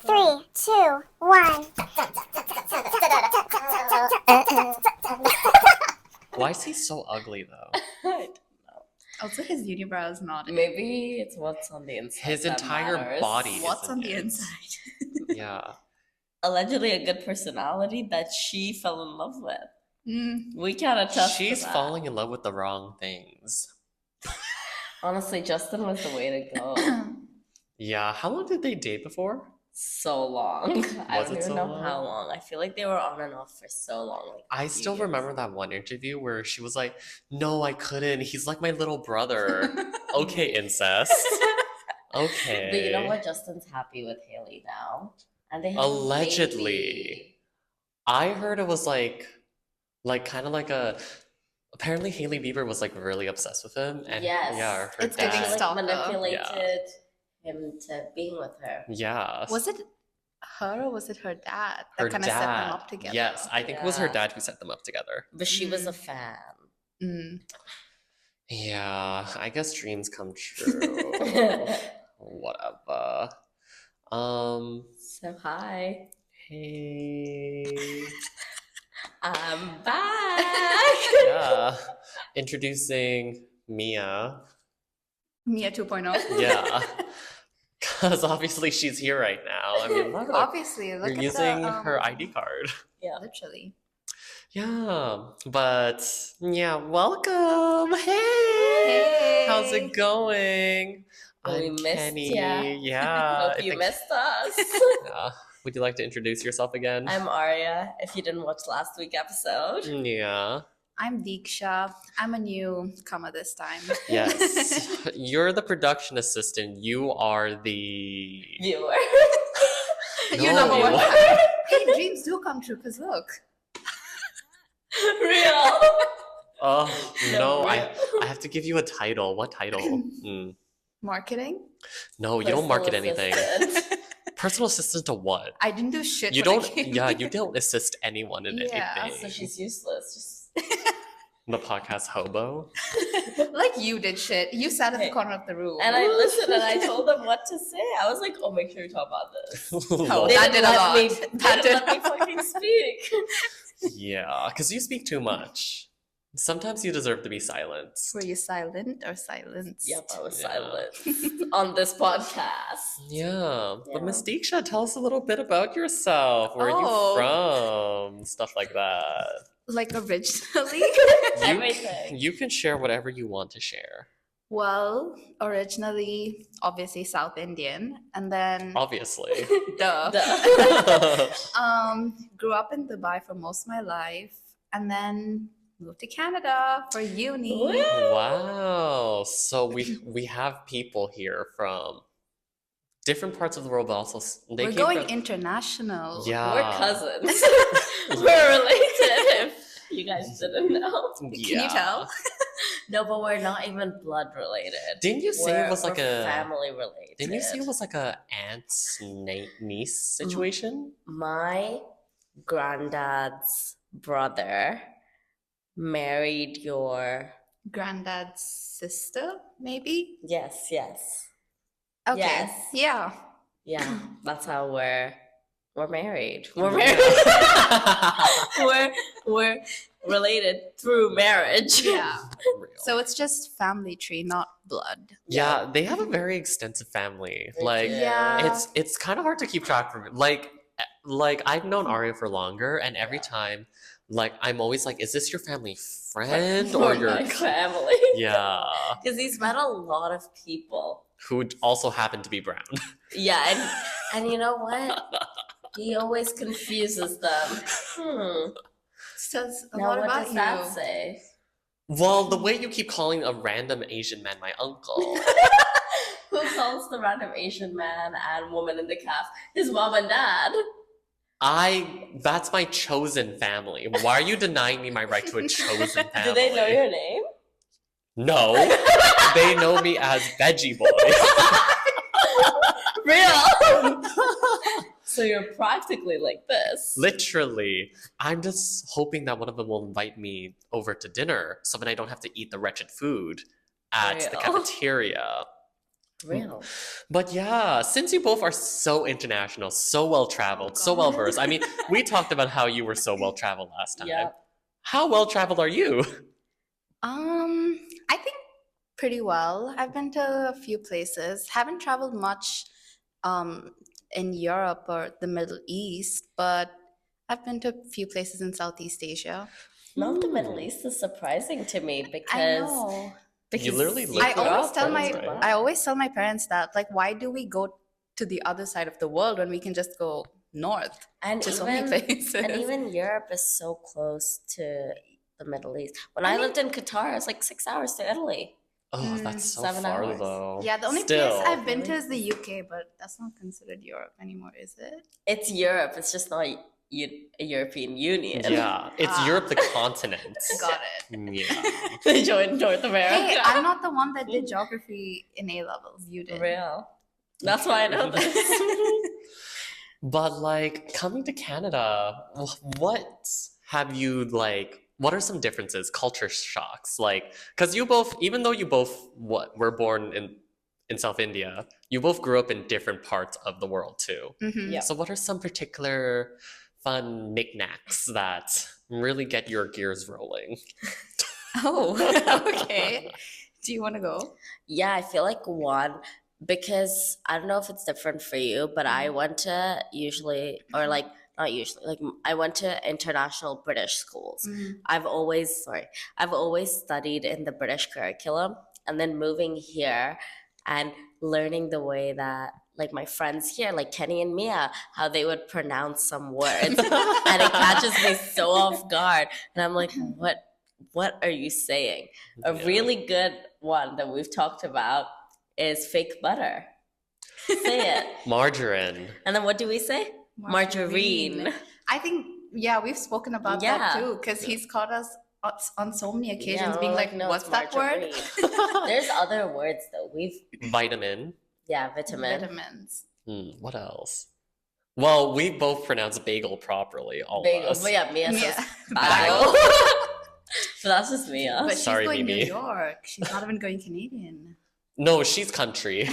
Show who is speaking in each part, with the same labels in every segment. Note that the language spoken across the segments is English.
Speaker 1: 3, 2, 1.
Speaker 2: Why is he so ugly though?
Speaker 3: I don't know.
Speaker 4: Also, his unibrow is not in.
Speaker 3: Maybe it's what's on the inside.
Speaker 2: His
Speaker 3: that
Speaker 2: entire
Speaker 3: matters.
Speaker 2: body.
Speaker 4: What's on the
Speaker 2: isn't it?
Speaker 4: inside?
Speaker 2: Yeah.
Speaker 3: Allegedly a good personality that she fell in love with. We can't attest
Speaker 2: She's
Speaker 3: to that.
Speaker 2: falling in love with the wrong things.
Speaker 3: Honestly, Justin was the way to go.
Speaker 2: Yeah. How long did they date before?
Speaker 3: So long. I
Speaker 2: Was
Speaker 3: don't
Speaker 2: it
Speaker 3: even
Speaker 2: so
Speaker 3: know
Speaker 2: long?
Speaker 3: how long. I feel like they were on and off for so long. Like
Speaker 2: I
Speaker 3: a few
Speaker 2: still
Speaker 3: years.
Speaker 2: remember that one interview where she was like, "No, I couldn't. He's like my little brother." Okay, incest. Okay.
Speaker 3: But you know what? Justin's happy with Haley now. And they have
Speaker 2: Allegedly.
Speaker 3: a baby.
Speaker 2: I heard it was like kind of like a. Apparently, Hailey Bieber was like really obsessed with him, and
Speaker 3: Yes.
Speaker 2: yeah, her
Speaker 4: It's
Speaker 2: dad.
Speaker 4: giving
Speaker 3: She
Speaker 4: stalker.
Speaker 3: manipulated him to being with her.
Speaker 2: Yeah.
Speaker 4: Was it her or was it her dad that
Speaker 2: her
Speaker 4: kind of set them
Speaker 2: dad?
Speaker 4: up together?
Speaker 2: Yes, I think it was her
Speaker 3: Yeah.
Speaker 2: dad who set them up together.
Speaker 3: But she was a fan.
Speaker 4: Mm.
Speaker 2: Yeah, I guess dreams come true. Whatever.
Speaker 3: So hi.
Speaker 2: Hey.
Speaker 3: I'm back.
Speaker 2: Yeah. Introducing Mia.
Speaker 4: Mia 2.0.
Speaker 2: Yeah. Because obviously she's here right now. I mean, look,
Speaker 4: Obviously, look
Speaker 2: you're
Speaker 4: at
Speaker 2: using
Speaker 4: the,
Speaker 2: her ID card.
Speaker 3: Yeah.
Speaker 4: Literally.
Speaker 2: Yeah, but yeah, welcome. Hey, how's
Speaker 4: Hey.
Speaker 2: it going?
Speaker 3: We
Speaker 2: I'm
Speaker 3: missed
Speaker 2: Kenny.
Speaker 3: ya.
Speaker 2: Yeah,
Speaker 3: Hope
Speaker 2: I
Speaker 3: you
Speaker 2: think-
Speaker 3: missed us.
Speaker 2: Yeah. Would you like to introduce yourself again?
Speaker 3: I'm Arya, if you didn't watch last week's episode.
Speaker 2: Yeah.
Speaker 4: I'm Deeksha. I'm a newcomer this time.
Speaker 2: Yes. You're the production assistant. You are the.
Speaker 3: Viewer.
Speaker 4: You're
Speaker 2: No,
Speaker 4: number one.
Speaker 2: you-
Speaker 4: Hey, dreams do come true, because look.
Speaker 3: Real.
Speaker 2: Oh
Speaker 3: No,
Speaker 2: no! I
Speaker 3: real.
Speaker 2: have to give you a title. What title?
Speaker 4: Marketing?
Speaker 2: No, you don't market
Speaker 3: Personal
Speaker 2: anything.
Speaker 3: assistant.
Speaker 2: Personal assistant to what?
Speaker 4: I didn't do shit.
Speaker 2: You
Speaker 4: when I
Speaker 2: don't.
Speaker 4: came
Speaker 2: Yeah,
Speaker 4: here.
Speaker 2: you don't assist anyone in
Speaker 4: Yeah,
Speaker 2: anything.
Speaker 3: So she's useless.
Speaker 2: The podcast hobo.
Speaker 4: Like you did shit. You sat at the
Speaker 3: Hey.
Speaker 4: corner of the room.
Speaker 3: And I listened and I told them what to say. I was like, oh, make sure you talk about this.
Speaker 4: Oh,
Speaker 3: They
Speaker 4: that
Speaker 3: didn't
Speaker 4: did a
Speaker 3: let
Speaker 4: lot.
Speaker 3: me-
Speaker 4: That
Speaker 3: they didn't
Speaker 4: did
Speaker 3: let me fucking speak.
Speaker 2: Yeah, because you speak too much. Sometimes you deserve to be silenced.
Speaker 4: Were you silent or silenced?
Speaker 3: Yep, I was
Speaker 2: Yeah.
Speaker 3: silent on this podcast.
Speaker 2: Yeah, but
Speaker 3: Yeah.
Speaker 2: Miss Deeksha, tell us a little bit about yourself. Where are you from? Stuff like that.
Speaker 4: Like originally?
Speaker 3: Everything.
Speaker 2: You can share whatever you want to share.
Speaker 4: Well, originally, obviously South Indian, and then
Speaker 2: Obviously.
Speaker 4: duh.
Speaker 3: Duh.
Speaker 4: Grew up in Dubai for most of my life, and then moved to Canada for uni.
Speaker 3: Woo!
Speaker 2: Wow. So we have people here from different parts of the world, but also they
Speaker 4: We're
Speaker 2: came
Speaker 4: going
Speaker 2: from-
Speaker 4: international.
Speaker 2: Yeah.
Speaker 3: We're cousins. We're related if you guys didn't know.
Speaker 4: Can you tell?
Speaker 3: No, but we're not even blood related.
Speaker 2: Didn't you say it was like
Speaker 3: we're
Speaker 2: a
Speaker 3: family related?
Speaker 2: Didn't you say it was like a aunt's niece situation?
Speaker 3: My granddad's brother married your
Speaker 4: Granddad's sister, maybe?
Speaker 3: yes.
Speaker 4: Okay.
Speaker 3: Yes.
Speaker 4: Yeah.
Speaker 3: Yeah, that's how we're married. We're married. we're related through marriage.
Speaker 4: Yeah.
Speaker 2: Real.
Speaker 4: So it's just family tree, not blood.
Speaker 2: Yeah, they have a very extensive family.
Speaker 3: They
Speaker 2: Like
Speaker 3: do.
Speaker 4: Yeah.
Speaker 2: it's kind of hard to keep track of. Like I've known Arya for longer, and every
Speaker 3: Yeah.
Speaker 2: time, like I'm always like, is this your family friend or your
Speaker 3: my family.
Speaker 2: yeah,
Speaker 3: Because he's met a lot of people.
Speaker 2: who also happen to be brown?
Speaker 3: Yeah, and you know what? He always confuses them.
Speaker 4: Says a
Speaker 3: Now
Speaker 4: lot
Speaker 3: what
Speaker 4: about
Speaker 3: does
Speaker 4: you.
Speaker 3: that say?
Speaker 2: Well, the way you keep calling a random Asian man my uncle.
Speaker 3: Who calls the random Asian man and woman in the cast his mom and dad?
Speaker 2: That's my chosen family. Why are you denying me my right to a chosen family?
Speaker 3: Do they know your name?
Speaker 2: No. They know me as Veggie Boy.
Speaker 3: Real. So you're practically like this.
Speaker 2: Literally. I'm just hoping that one of them will invite me over to dinner so then I don't have to eat the wretched food at the
Speaker 3: Real.
Speaker 2: cafeteria.
Speaker 3: Real.
Speaker 2: But yeah, since you both are so international, so well traveled, so well versed. I mean, we talked about how you were so well traveled last time.
Speaker 3: Yeah.
Speaker 2: How well traveled are you?
Speaker 4: I think pretty well. I've been to a few places. Haven't traveled much in Europe or the Middle East, but I've been to a few places in Southeast Asia.
Speaker 3: Not the Middle East is surprising to me
Speaker 4: I
Speaker 3: because
Speaker 4: know.
Speaker 2: You literally live
Speaker 4: I always tell
Speaker 2: there,
Speaker 4: my
Speaker 2: right?
Speaker 4: I always tell my parents that, like, why do we go to the other side of the world when we can just go north
Speaker 3: and
Speaker 4: to so many places?
Speaker 3: and even Europe is so close to the Middle East. When I
Speaker 4: I
Speaker 3: lived in Qatar, it's like 6 hours to Italy.
Speaker 2: Oh, that's so
Speaker 3: 7
Speaker 2: far
Speaker 3: hours.
Speaker 2: though.
Speaker 4: Yeah, the only
Speaker 2: Still.
Speaker 4: place I've been to is the UK, but that's not considered Europe anymore, is it?
Speaker 3: It's Europe. It's just not a European Union.
Speaker 2: Yeah, it's Europe, the continent.
Speaker 4: Got it.
Speaker 2: Yeah.
Speaker 3: They joined North America.
Speaker 4: Hey, I'm not the one that did geography in A levels. You did.
Speaker 3: Real. That's why I know this.
Speaker 2: But like coming to Canada, what have you like? What are some differences, culture shocks? Like, because you both, even though you both were born in South India, you both grew up in different parts of the world too.
Speaker 4: Mhm.
Speaker 3: Yeah.
Speaker 2: So what are some particular fun knickknacks that really get your gears rolling?
Speaker 4: Oh, okay. Do you want to go?
Speaker 3: Yeah, I feel like one, because I don't know if it's different for you, but I went to usually, or like, not usually, like I went to international British schools. I've always studied in the British curriculum, and then moving here and learning the way that like my friends here, like Kenny and Mia, how they would pronounce some words, and it catches me so off guard, and I'm like, what are you saying? A
Speaker 2: Yeah.
Speaker 3: really good one that we've talked about is fake butter. Say it.
Speaker 2: Margarine.
Speaker 3: And then what do we say? Margarine.
Speaker 4: I think, yeah, we've spoken about
Speaker 3: Yeah.
Speaker 4: that too, because he's caught us on so many occasions
Speaker 3: Yeah,
Speaker 4: being
Speaker 3: we're
Speaker 4: like,
Speaker 3: no,
Speaker 4: what's
Speaker 3: it's
Speaker 4: that word?
Speaker 3: margarine. There's other words though.
Speaker 2: Vitamin.
Speaker 3: Vitamin.
Speaker 4: Vitamins.
Speaker 2: What else? Well, we both pronounce bagel properly, all
Speaker 3: Bagel.
Speaker 2: of us.
Speaker 3: But yeah, Mia says
Speaker 4: Yeah.
Speaker 3: bagel. So that's just Mia.
Speaker 4: But she's
Speaker 2: Sorry,
Speaker 4: going
Speaker 2: Mimi.
Speaker 4: New York. She's not even going Canadian.
Speaker 2: No, she's country.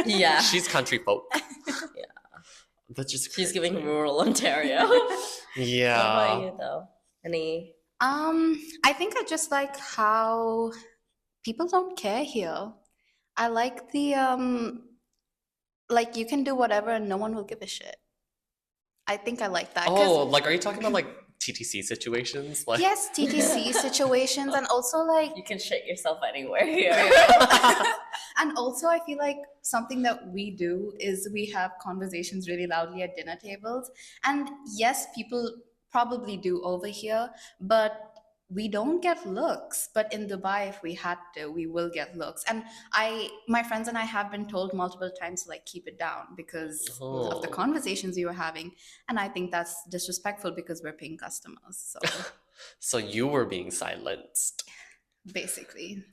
Speaker 3: Yeah.
Speaker 2: She's country folk.
Speaker 3: Yeah.
Speaker 2: That's just
Speaker 3: She's
Speaker 2: crazy.
Speaker 3: giving rural Ontario. What
Speaker 2: Yeah.
Speaker 3: about you though? Any?
Speaker 4: I think I just like how people don't care here. I like the like you can do whatever and no one will give a shit. I think I like that. 'Cause
Speaker 2: Oh, like, are you talking about like TTC situations? Like,
Speaker 4: yes, TTC situations, and also like
Speaker 3: You can shit yourself anywhere here.
Speaker 4: and also I feel like something that we do is we have conversations really loudly at dinner tables. And yes, people probably do over here, but we don't get looks. But in Dubai, if we had to, we will get looks. And my friends and I have been told multiple times to like keep it down because of the
Speaker 2: Oh.
Speaker 4: conversations we were having. And I think that's disrespectful because we're paying customers. So
Speaker 2: so you were being silenced.
Speaker 4: basically.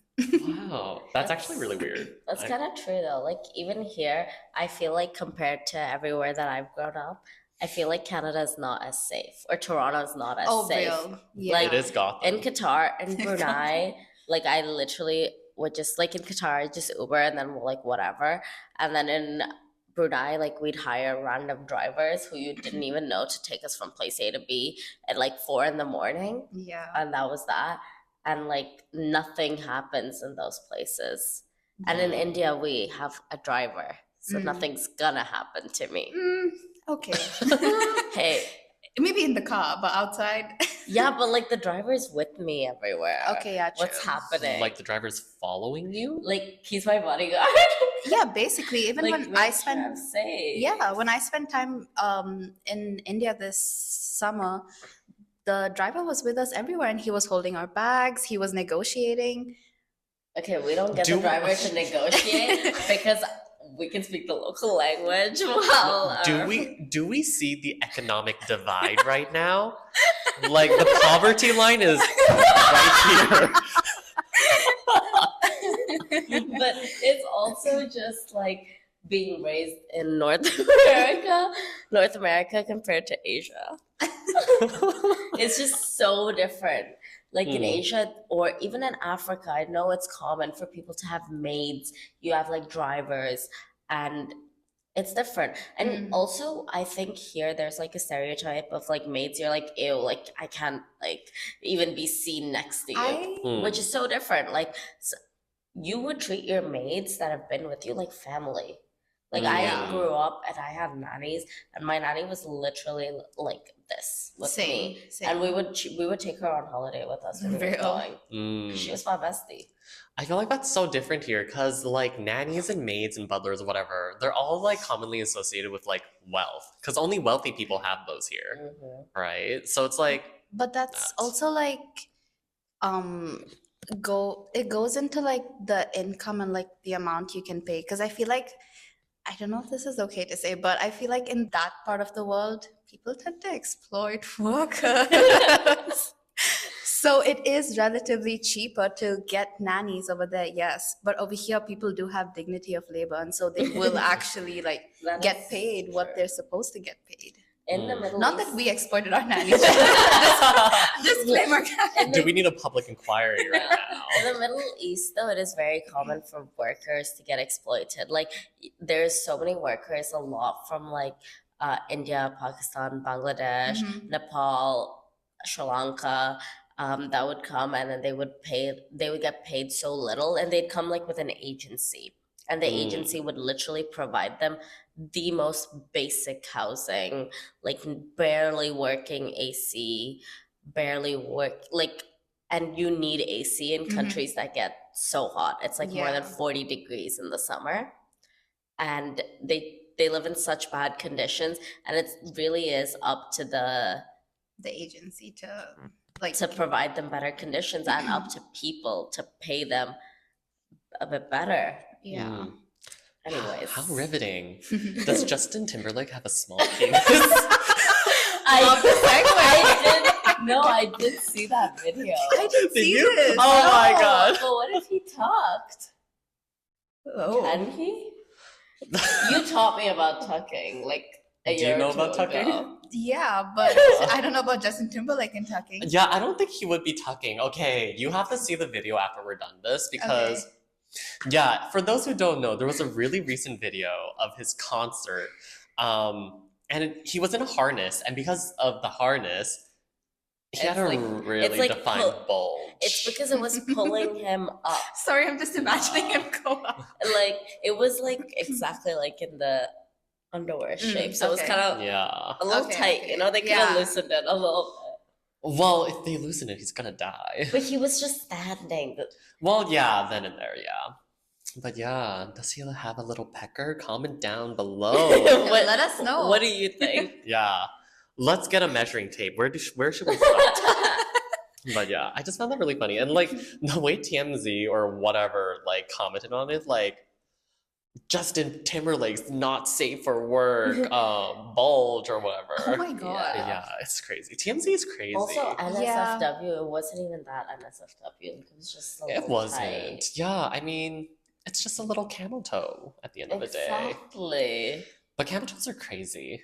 Speaker 2: Wow, that's actually really weird.
Speaker 3: That's
Speaker 2: I-
Speaker 3: kind of true though. Like even here, I feel like compared to everywhere that I've grown up, I feel like Canada is not as safe, or Toronto is not as
Speaker 4: Oh,
Speaker 3: safe.
Speaker 4: real. Yeah.
Speaker 3: Like,
Speaker 2: It is Gotham.
Speaker 3: In Qatar and Brunei, like I literally would just like in Qatar just Uber and then we'll like whatever, and then in Brunei like we'd hire random drivers who you didn't even know to take us from place A to B at like 4 a.m,
Speaker 4: Yeah.
Speaker 3: and that was that. And like nothing happens in those places. And in India we have a driver, so nothing's gonna happen to me.
Speaker 4: Okay.
Speaker 3: Hey,
Speaker 4: Maybe in the car, but outside.
Speaker 3: yeah, but like the driver's with me everywhere.
Speaker 4: Okay, yeah,
Speaker 3: What's
Speaker 4: true.
Speaker 3: happening?
Speaker 2: Like the driver's following you?
Speaker 3: Like he's my bodyguard.
Speaker 4: Yeah, basically, even
Speaker 3: Like,
Speaker 4: when
Speaker 3: make
Speaker 4: I
Speaker 3: sure
Speaker 4: spent
Speaker 3: I'm safe.
Speaker 4: yeah, when I spent time in India this summer, the driver was with us everywhere and he was holding our bags, he was negotiating.
Speaker 3: Okay, we don't get
Speaker 2: Do-
Speaker 3: the driver to negotiate because we can speak the local language. Well,
Speaker 2: Do we see the economic divide right now? Like the poverty line is right
Speaker 3: but it's also just like being raised in North America compared to Asia. It's just so different. Like in
Speaker 2: Mm.
Speaker 3: Asia or even in Africa, I know it's common for people to have maids. You have like drivers, and it's different. And
Speaker 4: Mm.
Speaker 3: also, I think here there's like a stereotype of like maids. You're like, ew, like I can't like even be seen next to you,
Speaker 2: Mm.
Speaker 3: which is so different. Like you would treat your maids that have been with you like family. Like I
Speaker 2: Yeah.
Speaker 3: grew up and I had nannies, and my nanny was literally like this with me, and we would take her on holiday with us when we were
Speaker 4: Real.
Speaker 3: going.
Speaker 2: Mm.
Speaker 3: She was my bestie.
Speaker 2: I feel like that's so different here because like nannies and maids and butlers, whatever, they're all like commonly associated with like wealth because only wealthy people have those here, right? So it's like
Speaker 4: But that's
Speaker 2: Nuts.
Speaker 4: also like it goes into like the income and like the amount you can pay, because I feel like, I don't know if this is okay to say, but I feel like in that part of the world people tend to exploit workers. So it is relatively cheaper to get nannies over there, yes, but over here people do have dignity of labor, and so they will actually like
Speaker 3: That
Speaker 4: get
Speaker 3: is
Speaker 4: paid what
Speaker 3: true.
Speaker 4: they're supposed to get paid.
Speaker 3: In the
Speaker 2: Mm.
Speaker 3: Middle
Speaker 4: Not
Speaker 3: East.
Speaker 4: that we exploited our nannies. Disclaimer, guys.
Speaker 2: do we need a public inquiry right now?
Speaker 3: In the Middle East, though, it is very common for workers to get exploited. Like, there's so many workers, a lot from like India, Pakistan, Bangladesh,
Speaker 4: Mhm.
Speaker 3: Nepal, Sri Lanka, that would come, and then they would get paid so little, and they'd come like with an agency, and the
Speaker 2: Mm.
Speaker 3: agency would literally provide them the most basic housing, like barely working AC, barely work like, and you need AC in
Speaker 4: Mhm.
Speaker 3: countries that get so hot. It's like more than
Speaker 4: Yeah.
Speaker 3: 40 degrees in the summer, and they live in such bad conditions, and it really is up to the
Speaker 4: Agency to like
Speaker 3: to provide them better conditions, and up to people to pay them a bit better.
Speaker 4: yeah.
Speaker 2: Mm.
Speaker 3: Anyways,
Speaker 2: How riveting. Does Justin Timberlake have a small penis?
Speaker 3: I did see that video.
Speaker 4: I didn't
Speaker 2: Did
Speaker 4: see
Speaker 2: you?
Speaker 4: this.
Speaker 2: Oh my god.
Speaker 3: But what if he tucked?
Speaker 4: Oh.
Speaker 3: Can he? You taught me about tucking like a
Speaker 2: Do you
Speaker 3: year
Speaker 2: know
Speaker 3: or two
Speaker 2: about tucking?
Speaker 3: ago.
Speaker 4: Yeah, but I don't know about Justin Timberlake and tucking.
Speaker 2: Yeah, I don't think he would be tucking. Okay, you have to see the video after we're done this because, yeah, for those who don't know, there was a really recent video of his concert, he was in a harness, and because of the harness, he had
Speaker 3: It's
Speaker 2: a
Speaker 3: like-
Speaker 2: really
Speaker 3: it's like
Speaker 2: defined bulge.
Speaker 3: It's because it was pulling him up.
Speaker 4: Sorry, I'm just imagining him go up.
Speaker 3: Like it was like exactly like in the underwear shape. So it was
Speaker 4: okay.
Speaker 3: kind of
Speaker 2: Yeah.
Speaker 3: a little
Speaker 4: Okay,
Speaker 3: tight,
Speaker 4: okay.
Speaker 3: you know, they could
Speaker 4: Yeah.
Speaker 3: have loosened it a little
Speaker 2: Well, if they loosen it, he's gonna die.
Speaker 3: bit. But he was just standing.
Speaker 2: Well, yeah, then and there, yeah. But yeah, does he have a little pecker? Comment down below.
Speaker 3: What-
Speaker 4: Let us know.
Speaker 3: What do you think?
Speaker 2: Yeah. Let's get a measuring tape. Where should we start? But yeah, I just found that really funny. And like the way TMZ or whatever like commented on it, like Justin Timberlake's not safe for work, bulge or whatever.
Speaker 4: Oh my god.
Speaker 2: Yeah, it's crazy. TMZ is crazy.
Speaker 3: Also, NSFW, it wasn't even that NSFW. Like, it was just a
Speaker 2: it
Speaker 3: little
Speaker 2: wasn't.
Speaker 3: tight.
Speaker 2: Yeah, I mean, it's just a little camel toe at the end of the day.
Speaker 3: Exactly.
Speaker 2: But camel toes are crazy.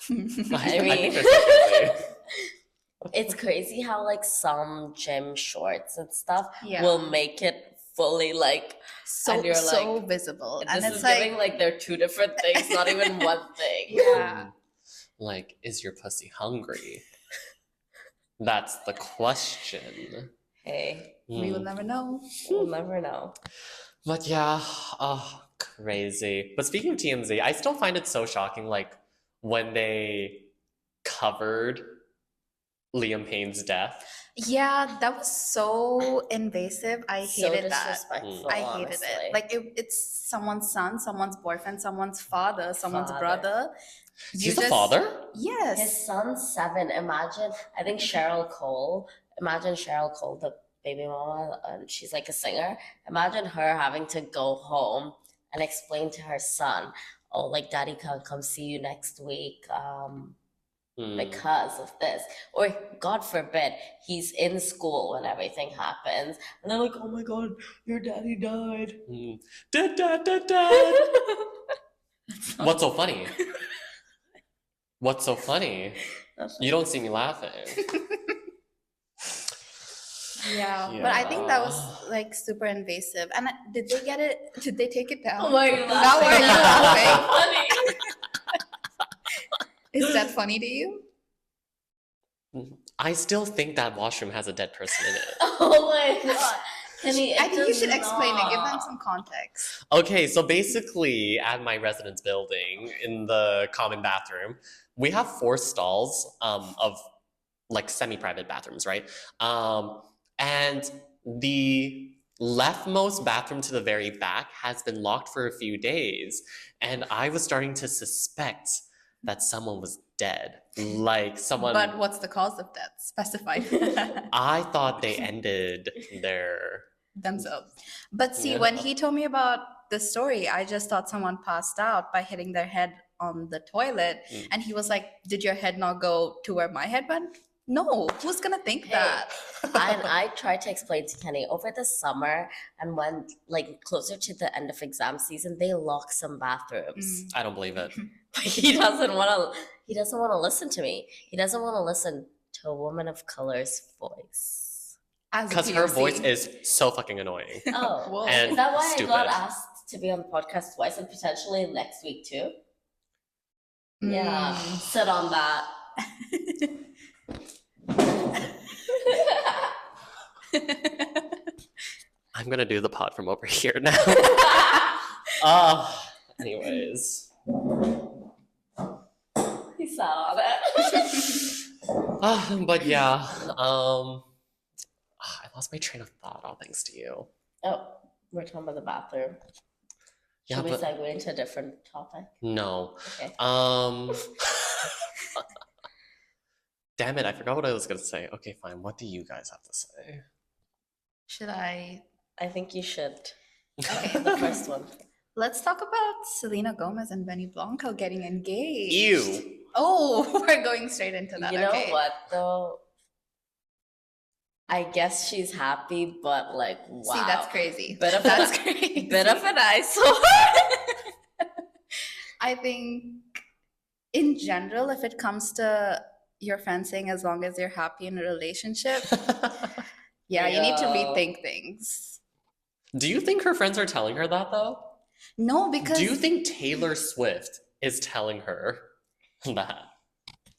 Speaker 3: I
Speaker 2: think
Speaker 3: mean,
Speaker 2: they're so crazy.
Speaker 3: it's crazy how like some gym shorts and stuff
Speaker 4: Yeah.
Speaker 3: will make it fully like
Speaker 4: so
Speaker 3: and you're
Speaker 4: so
Speaker 3: like,
Speaker 4: visible,
Speaker 3: this
Speaker 4: and
Speaker 3: is
Speaker 4: it's like
Speaker 3: giving like they're two different things, not even one thing.
Speaker 4: yeah.
Speaker 2: Like, is your pussy hungry? That's the question.
Speaker 3: Hey,
Speaker 4: We will
Speaker 2: Hmm.
Speaker 4: never know.
Speaker 3: we'll never know.
Speaker 2: But yeah, oh, crazy. But speaking of TMZ, I still find it so shocking, like, when they covered Liam Payne's death.
Speaker 4: Yeah, that was so invasive. I
Speaker 3: So
Speaker 4: hated that.
Speaker 3: disrespectful.
Speaker 4: I hated
Speaker 3: honestly.
Speaker 4: it. Like it's someone's son, someone's boyfriend, someone's father, someone's
Speaker 3: Father.
Speaker 4: brother.
Speaker 2: He's the father?
Speaker 4: Yes.
Speaker 3: His son's 7. Imagine, I think Cheryl Cole. Imagine Cheryl Cole, the baby mama, and she's like a singer. Imagine her having to go home and explain to her son, "Oh, like Daddy can't come see you next week,
Speaker 2: Hmm.
Speaker 3: because of this." Or God forbid, he's in school when everything happens, and they're like, "Oh my God, your daddy died."
Speaker 2: Hmm. Dad, dad, dad, dad. What's so funny? What's so funny? You don't see me laughing.
Speaker 4: Yeah, but I think that was
Speaker 2: Yeah.
Speaker 4: like super invasive. And did they get it? Did they take it down?
Speaker 3: Why are you
Speaker 4: Now why are you
Speaker 3: laughing?
Speaker 4: laughing?
Speaker 3: Funny.
Speaker 4: Is that funny to you?
Speaker 2: I still think that washroom has a dead person in it.
Speaker 3: Oh my god. Kenny,
Speaker 4: I think you should
Speaker 3: does
Speaker 4: explain it. Give them
Speaker 3: not.
Speaker 4: some context.
Speaker 2: Okay, so basically, at my residence building, in the common bathroom, we have 4 stalls of like semi-private bathrooms, right? And the leftmost bathroom to the very back has been locked for a few days, and I was starting to suspect that someone was dead. Like someone.
Speaker 4: But what's the cause of death? Specify
Speaker 2: I thought they ended their.
Speaker 4: themselves. But see,
Speaker 2: Yeah.
Speaker 4: when he told me about the story, I just thought someone passed out by hitting their head on the toilet.
Speaker 2: Mm.
Speaker 4: And he was like, did your head not go to where my head went? No, who's gonna think
Speaker 3: Hey,
Speaker 4: that?
Speaker 3: And I tried to explain to Kenny over the summer and when like closer to the end of exam season, they lock some bathrooms.
Speaker 2: I don't believe it.
Speaker 3: But he doesn't want to listen to me. He doesn't want to listen to a woman of color's voice.
Speaker 4: As a
Speaker 2: Because her
Speaker 4: POC.
Speaker 2: voice is so fucking annoying.
Speaker 3: Oh,
Speaker 4: Whoa.
Speaker 2: And
Speaker 3: is that why
Speaker 2: stupid.
Speaker 3: I got asked to be on the podcast twice and potentially next week too? Yeah, sit on that.
Speaker 2: I'm gonna do the pod from over here now. Anyways.
Speaker 3: He sat on it.
Speaker 2: But yeah, I lost my train of thought, all thanks to you.
Speaker 3: Oh, we're talking about the bathroom.
Speaker 2: Yeah,
Speaker 3: Should we
Speaker 2: but
Speaker 3: segue into a different topic?
Speaker 2: no.
Speaker 3: Okay.
Speaker 2: Damn it, I forgot what I was gonna say. Okay, fine. What do you guys have to say?
Speaker 4: Should I?
Speaker 3: I think you should.
Speaker 4: Okay.
Speaker 3: The first one.
Speaker 4: Let's talk about Selena Gomez and Benny Blanco getting engaged.
Speaker 2: Ew.
Speaker 4: Oh, we're going straight into that.
Speaker 3: You know
Speaker 4: okay.
Speaker 3: what though? I guess she's happy, but like, wow.
Speaker 4: See, that's crazy.
Speaker 3: Bit of
Speaker 4: That's
Speaker 3: a-
Speaker 4: crazy.
Speaker 3: Bit of an eyesore.
Speaker 4: I think, in general, if it comes to your fencing, as long as you're happy in a relationship, yeah, you need to
Speaker 3: Yeah.
Speaker 4: rethink things.
Speaker 2: Do you think her friends are telling her that though?
Speaker 4: No, because
Speaker 2: Do you think Taylor Swift is telling her that?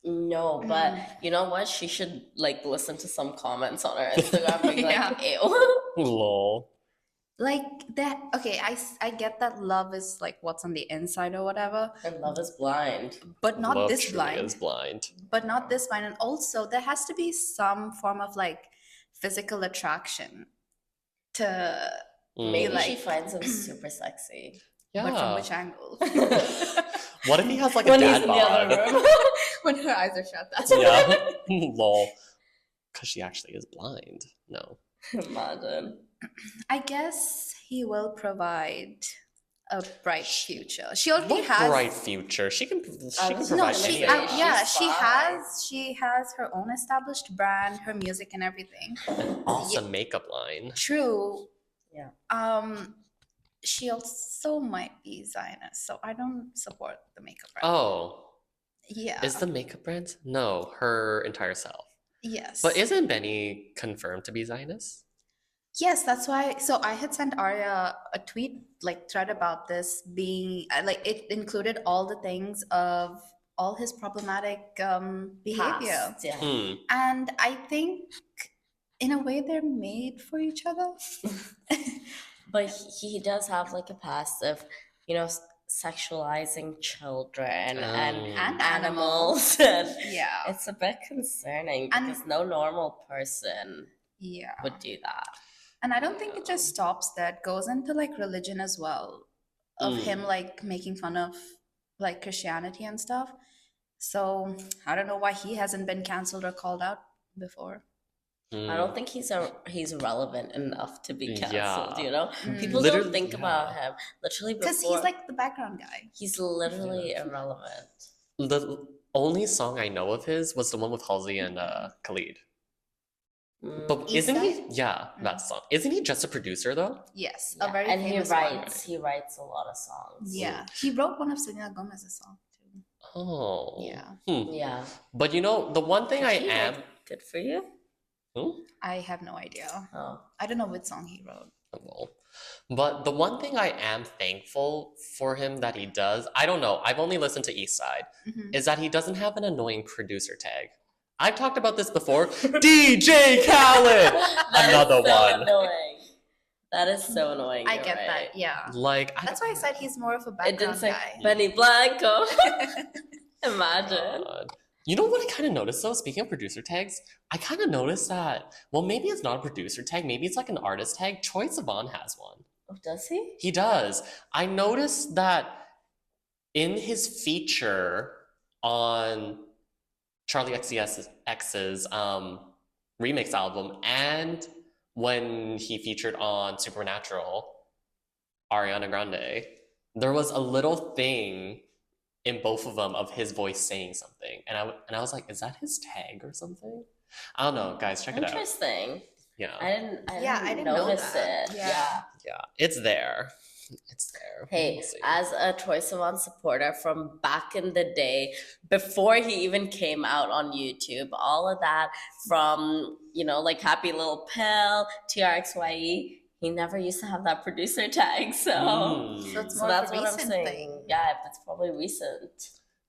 Speaker 3: No, but you know what? She should like listen to some comments on her Instagram being
Speaker 4: Yeah.
Speaker 3: like, ew.
Speaker 2: Lol.
Speaker 4: like that. Okay, I get that love is like what's on the inside or whatever,
Speaker 3: Her love is blind.
Speaker 4: but not
Speaker 2: Love
Speaker 4: this
Speaker 2: truly
Speaker 4: blind.
Speaker 2: is blind.
Speaker 4: But not this blind. And also, there has to be some form of like physical attraction to.
Speaker 3: Maybe
Speaker 4: like-
Speaker 3: she finds him super sexy.
Speaker 2: Yeah.
Speaker 4: But from which angle?
Speaker 2: What if he has like a
Speaker 3: When he's
Speaker 2: dad
Speaker 3: in the other
Speaker 2: bod?
Speaker 3: room.
Speaker 4: When her eyes are shut. That's
Speaker 2: Yeah. Lol. Because she actually is blind. No.
Speaker 3: Imagine.
Speaker 4: I guess he will provide a bright future. She already
Speaker 2: What
Speaker 4: has.
Speaker 2: bright future? She can
Speaker 3: was
Speaker 2: provide
Speaker 4: No,
Speaker 3: gonna
Speaker 4: she
Speaker 3: say,
Speaker 2: anything.
Speaker 4: yeah,
Speaker 3: she's
Speaker 4: she
Speaker 3: fine.
Speaker 4: has her own established brand, her music and everything.
Speaker 2: An awesome makeup line.
Speaker 4: True.
Speaker 3: Yeah.
Speaker 4: She also might be Zionist, so I don't support the makeup brand.
Speaker 2: Oh.
Speaker 4: Yeah.
Speaker 2: Is the makeup brand? No, her entire self.
Speaker 4: Yes.
Speaker 2: But isn't Benny confirmed to be Zionist?
Speaker 4: Yes, that's why. So I had sent Arya a tweet, like thread about this being like it included all the things of all his problematic behavior,
Speaker 3: Past, yeah.
Speaker 2: Hmm.
Speaker 4: and I think in a way they're made for each other.
Speaker 3: But he does have like a past of, you know, sexualizing children and
Speaker 2: Oh.
Speaker 3: animals. And
Speaker 4: Yeah,
Speaker 3: it's a bit concerning
Speaker 4: And-
Speaker 3: because no normal person
Speaker 4: yeah,
Speaker 3: would do that.
Speaker 4: and I don't think it just stops there. It goes into like religion as well, of him like making fun of like Christianity and stuff. So I don't know why he hasn't been canceled or called out before.
Speaker 3: I don't think he's relevant enough to be
Speaker 2: Yeah.
Speaker 3: canceled, you know?
Speaker 4: Mm.
Speaker 3: People
Speaker 2: Literally,
Speaker 3: don't think
Speaker 2: yeah.
Speaker 3: about him. Literally
Speaker 4: Because
Speaker 3: before
Speaker 4: he's like the background guy.
Speaker 3: he's literally irrelevant.
Speaker 2: The only song I know of his was the one with Halsey and Khalid.
Speaker 3: Mm.
Speaker 2: But
Speaker 4: Is
Speaker 2: isn't he?
Speaker 4: that-
Speaker 2: Yeah, that song. Isn't he just a producer though?
Speaker 4: Yes,
Speaker 3: Yeah,
Speaker 4: a very
Speaker 3: and he
Speaker 4: famous
Speaker 3: writes a lot of songs.
Speaker 4: one. Yeah, he wrote one of Selena Gomez's songs too.
Speaker 2: Oh.
Speaker 4: Yeah.
Speaker 2: Hmm.
Speaker 3: Yeah.
Speaker 2: But you know, the one thing I
Speaker 3: He
Speaker 2: am.
Speaker 3: did. Good for you.
Speaker 2: Who?
Speaker 4: I have no idea.
Speaker 3: Oh.
Speaker 4: I don't know which song he wrote.
Speaker 2: Well, but the one thing I am thankful for him that he does, I don't know, I've only listened to East Side,
Speaker 4: Mhm.
Speaker 2: is that he doesn't have an annoying producer tag. I've talked about this before. DJ Khaled!
Speaker 3: That is
Speaker 2: Another
Speaker 3: so
Speaker 2: one.
Speaker 3: annoying. That is so annoying.
Speaker 4: I
Speaker 3: you're
Speaker 4: get
Speaker 3: right.
Speaker 4: that. Yeah.
Speaker 2: Like,
Speaker 4: That's why I said he's more of a
Speaker 3: It
Speaker 4: background
Speaker 3: didn't say
Speaker 4: guy.
Speaker 3: Benny Blanco. Imagine.
Speaker 2: God. You know what I kind of noticed though? Speaking of producer tags, I kind of noticed that, well, maybe it's not a producer tag, maybe it's like an artist tag. Troye Sivan has one.
Speaker 3: Oh, does he?
Speaker 2: He does. I noticed that in his feature on Charlie XCX's remix album and when he featured on Supernatural, Ariana Grande, there was a little thing in both of them of his voice saying something. And I was like, is that his tag or something? I don't know, guys, check it out.
Speaker 3: Interesting.
Speaker 2: Yeah.
Speaker 3: I didn't
Speaker 4: know
Speaker 3: notice
Speaker 4: that.
Speaker 3: it.
Speaker 4: Yeah.
Speaker 2: Yeah. It's there. It's there.
Speaker 3: Hey,
Speaker 2: We'll see.
Speaker 3: as a Troye Sivan supporter from back in the day, before he even came out on YouTube, all of that from, like Happy Little Pill, TRXYE, he never used to have that producer tag. So,
Speaker 2: Mm,
Speaker 4: So it's
Speaker 3: so
Speaker 4: more
Speaker 3: that's
Speaker 4: of a
Speaker 3: what I'm
Speaker 4: recent
Speaker 3: saying.
Speaker 4: thing.
Speaker 3: Yeah, it's probably recent.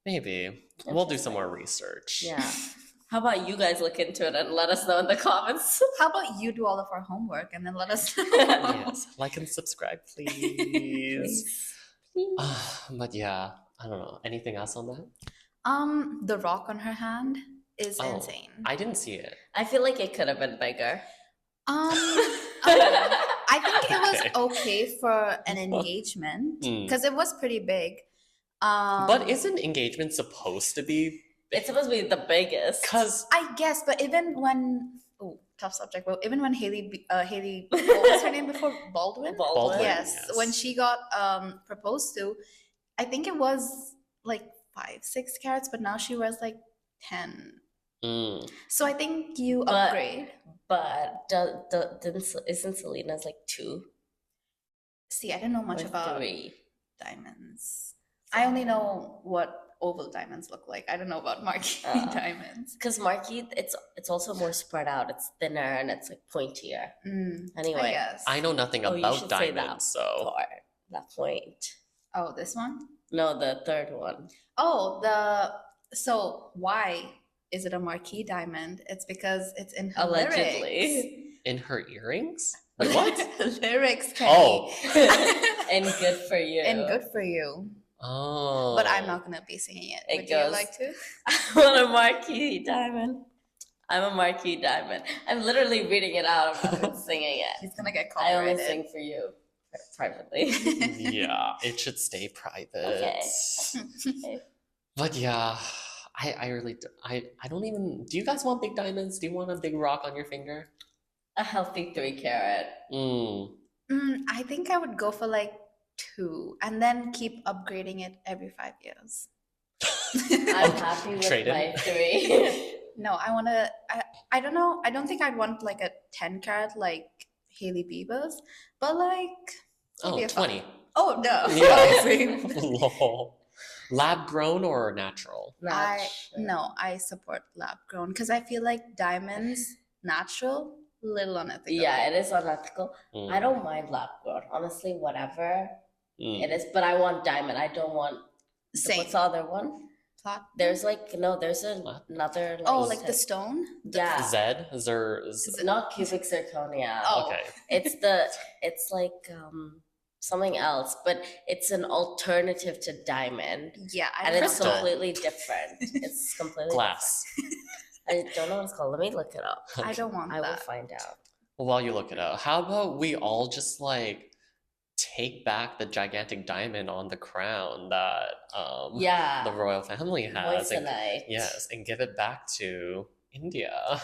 Speaker 2: maybe. We'll do some more research.
Speaker 3: Yeah. How about you guys look into it and let us know in the comments?
Speaker 4: How about you do all of our homework and then let us know?
Speaker 2: Yes. Like and subscribe, please.
Speaker 3: Please.
Speaker 2: But yeah, I don't know. Anything else on that?
Speaker 4: The rock on her hand is
Speaker 2: Oh,
Speaker 4: insane.
Speaker 2: I didn't see it.
Speaker 3: I feel like it could have been bigger.
Speaker 4: I think it was
Speaker 2: Okay.
Speaker 4: okay for an engagement
Speaker 2: Mm.
Speaker 4: because it was pretty big.
Speaker 2: But isn't engagement supposed to be?
Speaker 3: It's supposed to be the biggest.
Speaker 2: Because
Speaker 4: I guess, but even when tough subject. Well, even when Haley, what was her name before? Baldwin.
Speaker 2: Baldwin,
Speaker 4: Yes,
Speaker 2: yes.
Speaker 4: when she got proposed to, I think it was like 5-6 carats, but now she wears like 10.
Speaker 2: mm,
Speaker 4: So I think you
Speaker 3: But-
Speaker 4: upgrade.
Speaker 3: But isn't Selena's like 2
Speaker 4: See, I don't know much
Speaker 3: or
Speaker 4: about
Speaker 3: 3?
Speaker 4: diamonds. I only know what oval diamonds look like. I don't know about marquee diamonds.
Speaker 3: Because Marquee, it's also more spread out. It's thinner and it's like pointier.
Speaker 4: I
Speaker 3: Anyway,
Speaker 4: guess.
Speaker 2: I know nothing
Speaker 3: Oh, you
Speaker 2: about
Speaker 3: should say that
Speaker 2: diamonds, so
Speaker 3: part, that point.
Speaker 4: Oh, this one?
Speaker 3: No, the third one.
Speaker 4: Oh, so why is it a marquee diamond? It's because it's in her lyrics.
Speaker 3: Allegedly.
Speaker 2: in her earrings. Wait, what?
Speaker 4: Lyrics, Kenny.
Speaker 2: Oh.
Speaker 3: And good for you.
Speaker 4: And good for you.
Speaker 2: Oh,
Speaker 4: But I'm not gonna be singing it.
Speaker 3: It
Speaker 4: Would you
Speaker 3: goes-
Speaker 4: like to?
Speaker 3: I'm a Marquee diamond. I'm a Marquee diamond. I'm literally reading it out. I'm not even singing it.
Speaker 4: He's gonna get
Speaker 3: I only
Speaker 4: copyrighted.
Speaker 3: sing for you privately.
Speaker 2: yeah, it should stay private.
Speaker 3: Okay.
Speaker 2: But yeah, I really do, I don't even. Do you guys want big diamonds? Do you want a big rock on your finger?
Speaker 3: A healthy 3 carat.
Speaker 4: I think I would go for like 2 and then keep upgrading it every 5 years.
Speaker 3: I'm happy with
Speaker 2: Trade in.
Speaker 3: my 3.
Speaker 4: No, I don't know. I don't think I'd want like a 10 carat like Hailey Bieber's, but like
Speaker 2: Oh,
Speaker 4: maybe a
Speaker 2: 20.
Speaker 4: Oh no.
Speaker 2: Yeah.
Speaker 4: Obviously.
Speaker 2: Lol. Lab grown or natural?
Speaker 3: Not sure.
Speaker 4: No, I support lab grown because I feel like diamonds natural, little unethical.
Speaker 3: Yeah, it is unethical.
Speaker 2: Mm,
Speaker 3: I don't mind lab grown. Honestly, whatever
Speaker 2: mm.
Speaker 3: it is. But I want diamond. I don't want.
Speaker 4: Same.
Speaker 3: What's the other one?
Speaker 4: Plat-
Speaker 3: There's there's
Speaker 2: What?
Speaker 3: another.
Speaker 4: Oh, like the stone?
Speaker 3: Yeah.
Speaker 2: Zed?
Speaker 3: It's not cubic zirconia.
Speaker 4: Oh.
Speaker 2: Okay.
Speaker 3: It's like something else, but it's an alternative to diamond,
Speaker 4: Yeah, I
Speaker 3: and
Speaker 4: don't
Speaker 3: it's
Speaker 4: know.
Speaker 2: Crystal.
Speaker 3: completely different. It's completely
Speaker 2: Glass.
Speaker 3: different. I don't know what it's called. Let me look it up.
Speaker 4: I don't want
Speaker 3: I will
Speaker 4: that.
Speaker 3: find out.
Speaker 2: Well, while you look it up, how about we all just like take back the gigantic diamond on the crown that
Speaker 3: Yeah.
Speaker 2: the royal family has? And,
Speaker 3: Moissanite.
Speaker 2: yes, and give it back to India.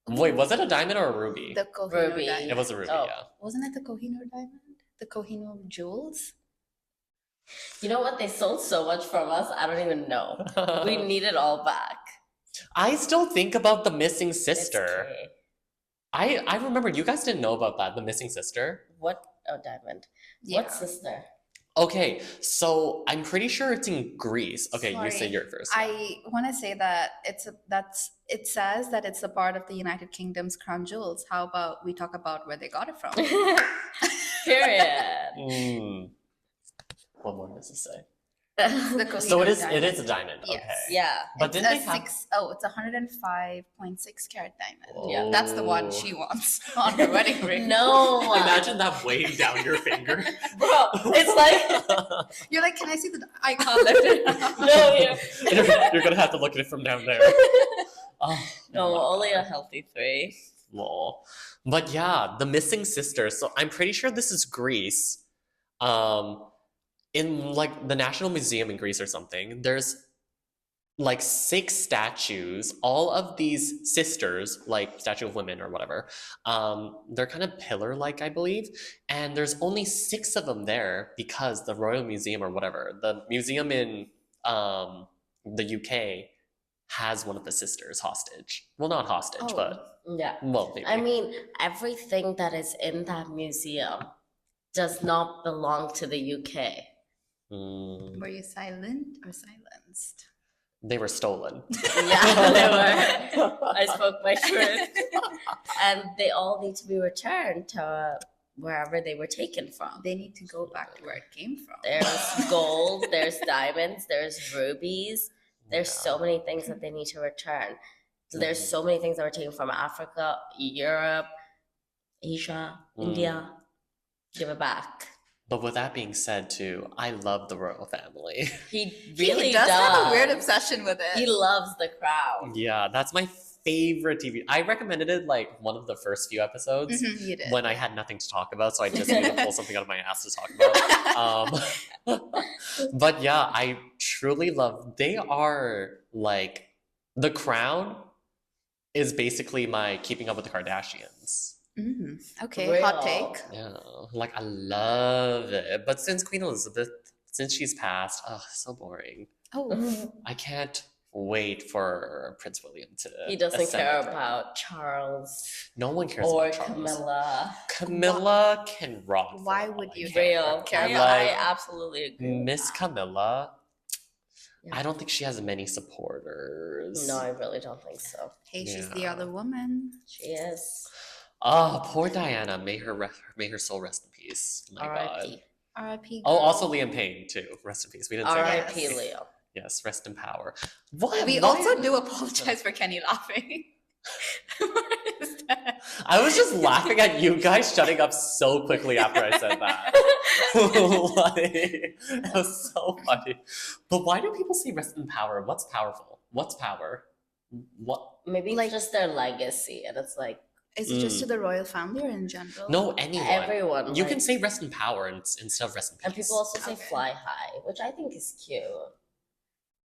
Speaker 2: Wait, was it a diamond or a ruby?
Speaker 4: The Kohinoor
Speaker 3: Ruby.
Speaker 4: diamond.
Speaker 2: It was a ruby,
Speaker 3: Oh.
Speaker 2: yeah.
Speaker 4: Wasn't it the Kohinoor diamond? The Kohinoor jewels?
Speaker 3: You know what? They sold so much from us. I don't even know. We need it all back.
Speaker 2: I still think about the missing
Speaker 3: It's
Speaker 2: sister.
Speaker 3: K.
Speaker 2: I remember you guys didn't know about that, the missing sister.
Speaker 3: What? Oh, diamond.
Speaker 4: Yeah.
Speaker 3: What sister?
Speaker 2: Okay, so I'm pretty sure it's in Greece. Okay, you say
Speaker 4: Sorry,
Speaker 2: yours first.
Speaker 4: I want to say that it says that it's a part of the United Kingdom's crown jewels. How about we talk about where they got it from?
Speaker 3: Period.
Speaker 2: Mm. What more does it say?
Speaker 4: The
Speaker 2: So it
Speaker 4: Kohinoor
Speaker 2: is. It
Speaker 4: diamond.
Speaker 2: is a diamond.
Speaker 4: Yes.
Speaker 2: Okay.
Speaker 3: Yeah.
Speaker 2: But
Speaker 4: It's
Speaker 2: didn't
Speaker 4: a
Speaker 2: they have?
Speaker 4: it's a 105.6 carat diamond.
Speaker 3: Yeah.
Speaker 4: That's the one she wants on her wedding ring.
Speaker 3: No.
Speaker 2: Imagine that weighing down your finger.
Speaker 3: Bro, it's like,
Speaker 4: You're like, can I see the icon left?
Speaker 3: no, yeah.
Speaker 2: You're gonna have to look at it from down there. Oh,
Speaker 3: No,
Speaker 2: my
Speaker 3: only
Speaker 2: God.
Speaker 3: a healthy 3.
Speaker 2: Lol. But yeah, the missing sisters. So I'm pretty sure this is Greece. In like the National Museum in Greece or something, there's like 6 statues. All of these sisters, like statue of women or whatever, they're kind of pillar-like, I believe. And there's only 6 of them there because the Royal Museum or whatever, the museum in the UK has one of the sisters hostage. Well, not hostage,
Speaker 4: Oh.
Speaker 2: but
Speaker 3: Yeah.
Speaker 2: well, maybe.
Speaker 3: I mean, everything that is in that museum does not belong to the UK.
Speaker 2: Mm,
Speaker 4: Were you silent or silenced?
Speaker 2: they were stolen.
Speaker 3: Yeah, they were. I spoke my truth. And they all need to be returned to wherever they were taken from.
Speaker 4: They need to go back to where it came from.
Speaker 3: There's gold, there's diamonds, there's rubies. There's so
Speaker 2: Yeah.
Speaker 3: many things that they need to return. There's so many things that were taken from Africa, Europe, Asia, India. Give it back.
Speaker 2: But with that being said, too, I love the royal family.
Speaker 3: He really
Speaker 4: He does have a weird obsession with it.
Speaker 3: He loves the crown.
Speaker 2: Yeah, that's my favorite TV. I recommended it like one of the first few episodes
Speaker 4: Mhm, you did.
Speaker 2: when I had nothing to talk about, so I just needed to pull something out of my ass to talk about. But yeah, I truly love. They are like the crown is basically my Keeping Up with the Kardashians.
Speaker 4: Okay, hot
Speaker 3: Real.
Speaker 4: take.
Speaker 2: Yeah, like I love it. But since Queen Elizabeth, since she's passed, so boring.
Speaker 4: Oh,
Speaker 2: I can't wait for Prince William to.
Speaker 3: He doesn't
Speaker 2: ascend
Speaker 3: care
Speaker 2: the throne.
Speaker 3: about Charles
Speaker 2: No one cares
Speaker 3: or
Speaker 2: about Charles.
Speaker 3: Camilla.
Speaker 2: Camilla can rock. for
Speaker 4: Why
Speaker 2: all
Speaker 4: would
Speaker 2: I
Speaker 4: you
Speaker 2: care.
Speaker 3: Real.
Speaker 4: care
Speaker 3: I,
Speaker 4: about
Speaker 3: I
Speaker 2: Like,
Speaker 3: absolutely agree. with
Speaker 2: Miss
Speaker 3: that.
Speaker 2: Camilla.
Speaker 3: Yeah.
Speaker 2: I don't think she has many supporters.
Speaker 3: No, I really don't think so.
Speaker 4: hey, she's the
Speaker 2: Yeah.
Speaker 4: other woman.
Speaker 3: She is.
Speaker 2: Oh, poor Diana. May her soul rest in peace. My God.
Speaker 3: R.I.P.
Speaker 4: R.I.P.
Speaker 2: Oh, also
Speaker 4: girl.
Speaker 2: Liam Payne too. Rest in peace. We didn't say that.
Speaker 3: R.I.P.
Speaker 4: Yes.
Speaker 3: Leo.
Speaker 2: Yes, rest in power. What?
Speaker 4: We
Speaker 2: Why-
Speaker 4: also do apologize for Kenny laughing. What is that?
Speaker 2: I was just laughing at you guys shutting up so quickly after I said that. Like, it was so funny. But why do people say rest in power? What's powerful? What's power? What?
Speaker 3: Maybe
Speaker 4: Like-
Speaker 3: just their legacy, and it's like
Speaker 4: Is it just to the royal family or in general?
Speaker 2: No, anyone.
Speaker 3: everyone.
Speaker 2: You
Speaker 3: like-
Speaker 2: can say rest in power instead of rest in peace.
Speaker 3: and people also say
Speaker 4: Okay.
Speaker 3: fly high, which I think is cute.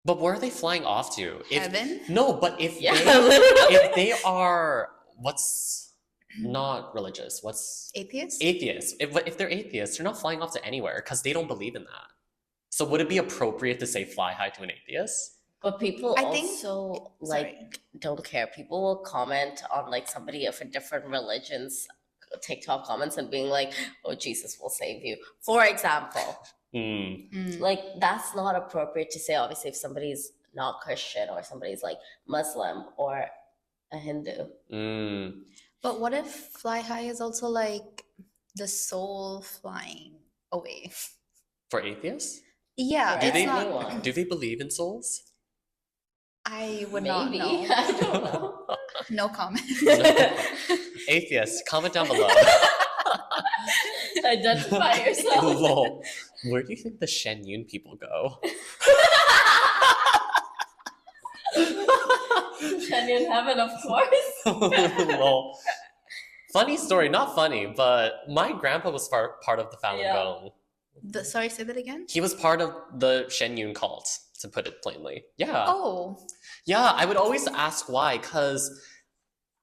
Speaker 2: But where are they flying off to?
Speaker 4: Heaven?
Speaker 2: No, but if
Speaker 3: Yeah,
Speaker 2: they
Speaker 3: literally.
Speaker 2: if they are what's not religious, what's
Speaker 4: Atheist?
Speaker 2: atheists? If they're atheists, they're not flying off to anywhere because they don't believe in that. So would it be appropriate to say fly high to an atheist?
Speaker 3: But people
Speaker 4: I think-
Speaker 3: also
Speaker 4: sorry.
Speaker 3: like don't care. People will comment on like somebody of a different religion's TikTok comments and being like, "Oh, Jesus will save you." For example,
Speaker 2: Hmm.
Speaker 4: Mm.
Speaker 3: like that's not appropriate to say. Obviously, if somebody's not Christian or somebody's like Muslim or a Hindu.
Speaker 2: Mm.
Speaker 4: But what if fly high is also like the soul flying away?
Speaker 2: For atheists?
Speaker 4: Yeah,
Speaker 3: For
Speaker 2: Do
Speaker 4: it's
Speaker 2: they
Speaker 4: not.
Speaker 3: anyone.
Speaker 2: do they believe in souls?
Speaker 4: I would not
Speaker 3: Maybe.
Speaker 4: know.
Speaker 3: I don't know.
Speaker 4: No comment.
Speaker 2: Atheists, comment down below.
Speaker 3: Identify yourself.
Speaker 2: Lol. Where do you think the Shen Yun people go?
Speaker 3: Kenyan heaven, of course.
Speaker 2: Lol. Funny story, not funny, but my grandpa was part of the Falun
Speaker 3: Yeah.
Speaker 2: Gong.
Speaker 4: Sorry, say that again.
Speaker 2: He was part of the Shen Yun cult, to put it plainly. Yeah.
Speaker 4: Oh,
Speaker 2: Yeah, I would always ask why, because,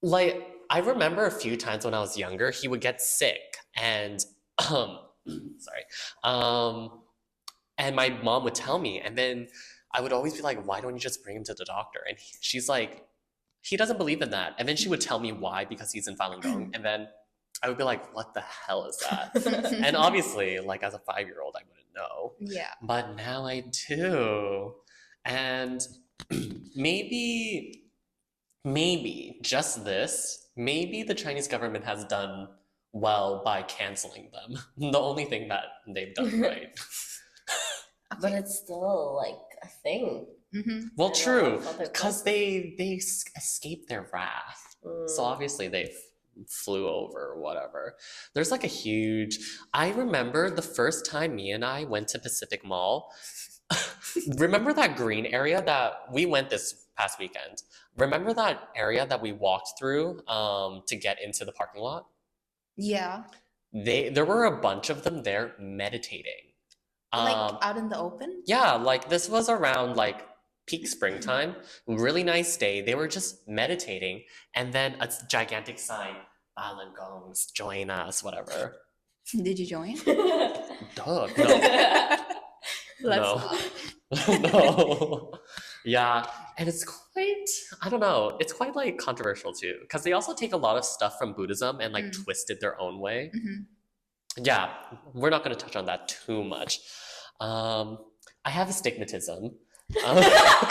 Speaker 2: like, I remember a few times when I was younger, he would get sick, and, sorry, and my mom would tell me, and then I would always be like, why don't you just bring him to the doctor? And she's like, he doesn't believe in that. And then she would tell me why, because he's in Falun Gong, and then I would be like, what the hell is that? And obviously, like, as a 5-year-old, I wouldn't know.
Speaker 4: Yeah.
Speaker 2: But now I do. And maybe, just this, maybe the Chinese government has done well by canceling them. The only thing that they've done right.
Speaker 3: But it's still like a thing.
Speaker 4: Mm-hmm.
Speaker 2: Well,
Speaker 3: In a lot
Speaker 2: true,
Speaker 3: of other
Speaker 2: because
Speaker 3: places.
Speaker 2: they escaped their wrath. So
Speaker 3: Mm.
Speaker 2: obviously they flew over or whatever. There's like a huge. I remember the first time me and I went to Pacific Mall. Remember that green area that we went this past weekend? Remember that area that we walked through to get into the parking lot?
Speaker 4: Yeah.
Speaker 2: There were a bunch of them there meditating.
Speaker 4: Like out in the open?
Speaker 2: Yeah, like this was around like peak springtime, really nice day. They were just meditating, and then a gigantic sign, Falun Gongs, join us, whatever.
Speaker 4: Did you join?
Speaker 2: Duh, no,
Speaker 4: Let's
Speaker 2: no,
Speaker 4: not.
Speaker 2: no. Yeah, and it's quite, I don't know, it's quite like controversial too, because they also take a lot of stuff from Buddhism and like twist it their own way.
Speaker 4: Mm-hmm.
Speaker 2: Yeah, we're not going to touch on that too much. I have astigmatism.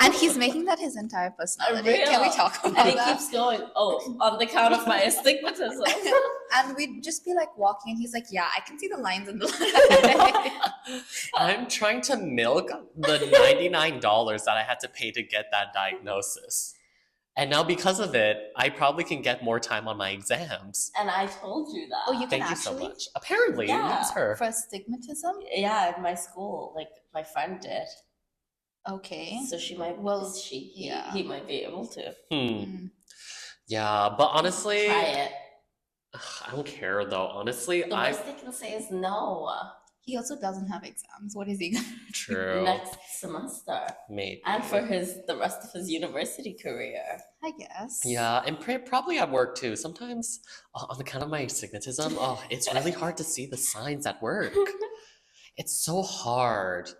Speaker 4: And he's making that his entire personality. Can we talk about
Speaker 3: And he
Speaker 4: that?
Speaker 3: keeps going, oh, on the count of my astigmatism.
Speaker 4: And we'd just be like walking, and he's like, "Yeah, I can see the lines in the."
Speaker 2: I'm trying to milk the $99 that I had to pay to get that diagnosis. And now because of it, I probably can get more time on my exams.
Speaker 3: And I told you that.
Speaker 4: Oh, you can
Speaker 2: Thank you so
Speaker 4: actually
Speaker 2: much. Apparently,
Speaker 3: Yeah.
Speaker 2: it's her.
Speaker 4: for astigmatism.
Speaker 3: Yeah, in my school, like my friend did.
Speaker 4: Okay.
Speaker 3: So she might.
Speaker 4: Well,
Speaker 3: Yeah, he might be able to
Speaker 4: Mm.
Speaker 2: Yeah, but honestly,
Speaker 3: try it.
Speaker 2: I don't care though. Honestly,
Speaker 3: The worst they can say is no.
Speaker 4: He also doesn't have exams. What is he gonna?
Speaker 2: True.
Speaker 3: Next semester,
Speaker 2: Maybe.
Speaker 3: and for the rest of his university career.
Speaker 4: I guess.
Speaker 2: Yeah, and probably at work too. Sometimes, on account of my astigmatism, it's really hard to see the signs at work. It's so hard.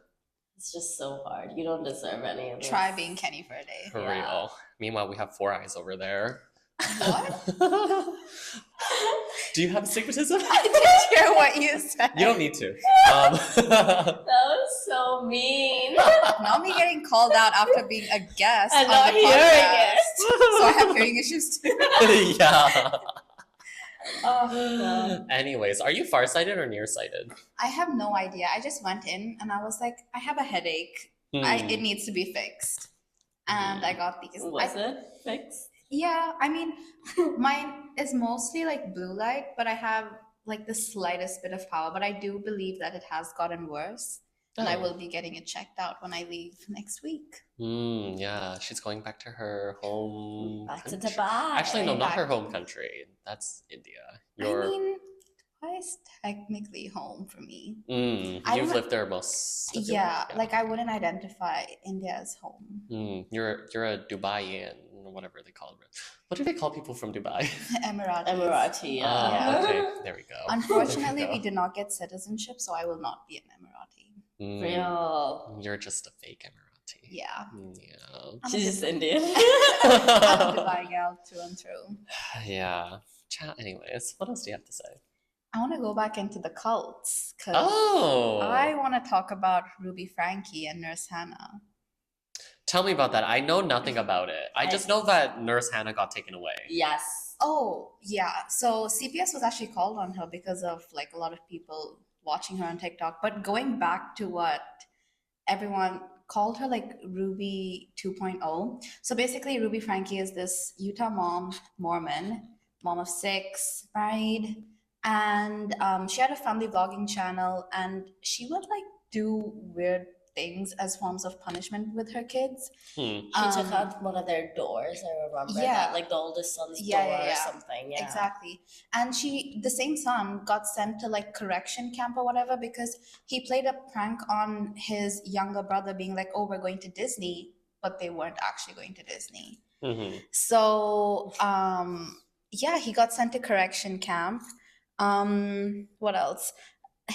Speaker 3: It's just so hard. You don't deserve any of this.
Speaker 4: Try being Kenny for a day.
Speaker 2: For
Speaker 3: Yeah.
Speaker 2: real. Meanwhile, we have 4 eyes over there.
Speaker 4: What?
Speaker 2: Do you have astigmatism?
Speaker 4: I didn't hear what you said.
Speaker 2: You don't need to.
Speaker 3: That was so mean.
Speaker 4: Now me getting called out after being a guest
Speaker 3: And
Speaker 4: on
Speaker 3: not
Speaker 4: the
Speaker 3: hearing
Speaker 4: podcast.
Speaker 3: it.
Speaker 4: So I have hearing issues too.
Speaker 2: Yeah.
Speaker 3: Oh, no.
Speaker 2: Anyways, are you farsighted or nearsighted?
Speaker 4: I have no idea. I just went in and I was like, I have a headache. It needs to be fixed. And I got these.
Speaker 3: Was it fixed?
Speaker 4: Yeah, I mean, mine is mostly like blue light, but I have like the slightest bit of power. But I do believe that it has gotten worse. And I
Speaker 2: Oh.
Speaker 4: will be getting it checked out when I leave next week.
Speaker 2: Yeah, she's going back to her home
Speaker 3: Back to
Speaker 2: country.
Speaker 3: Dubai.
Speaker 2: Actually, no, not her
Speaker 4: Back-
Speaker 2: home country. That's India.
Speaker 4: I mean, Dubai is technically home for me. I
Speaker 2: You've
Speaker 4: don't-
Speaker 2: lived there most of your
Speaker 4: Yeah,
Speaker 2: life,
Speaker 4: like I wouldn't identify India as home.
Speaker 2: You're a Dubaian or whatever they call it. What do they call people from Dubai?
Speaker 4: Emiratis.
Speaker 3: Emirati, yeah.
Speaker 2: Okay, there we go.
Speaker 4: Unfortunately,
Speaker 2: There
Speaker 4: we
Speaker 2: go.
Speaker 4: did not get citizenship, so I will not be an Emirati.
Speaker 3: Real.
Speaker 2: You're just a fake Emirati.
Speaker 4: Yeah.
Speaker 2: Yeah.
Speaker 4: I'm a
Speaker 3: She's just
Speaker 4: Dubai-
Speaker 3: Indian.
Speaker 4: I'm a Dubai gal through and through.
Speaker 2: Yeah. Chat. Anyways, what else do you have to say?
Speaker 4: I want to go back into the cults because
Speaker 2: Oh,
Speaker 4: I want to talk about Ruby Frankie and Nurse Hannah.
Speaker 2: tell me about that. I know nothing about it. I just know that Nurse Hannah got taken away.
Speaker 3: Yes.
Speaker 4: Oh, yeah. So CPS was actually called on her because of like a lot of people watching her on TikTok. But going back to what everyone called her, like Ruby 2.0. So basically, Ruby Frankie is this Utah mom, Mormon, mom of 6, married, and she had a family vlogging channel, and she would like do weird things as forms of punishment with her kids.
Speaker 2: Hmm.
Speaker 3: She took
Speaker 4: Um,
Speaker 3: out one of their doors. I remember
Speaker 4: Yeah.
Speaker 3: that, like the oldest son's
Speaker 4: Yeah,
Speaker 3: door
Speaker 4: yeah, yeah.
Speaker 3: or something. Yeah.
Speaker 4: Exactly. And the same son got sent to like correction camp or whatever because he played a prank on his younger brother being like, oh, we're going to Disney, but they weren't actually going to Disney.
Speaker 2: Mhm.
Speaker 4: So, yeah, he got sent to correction camp. What else?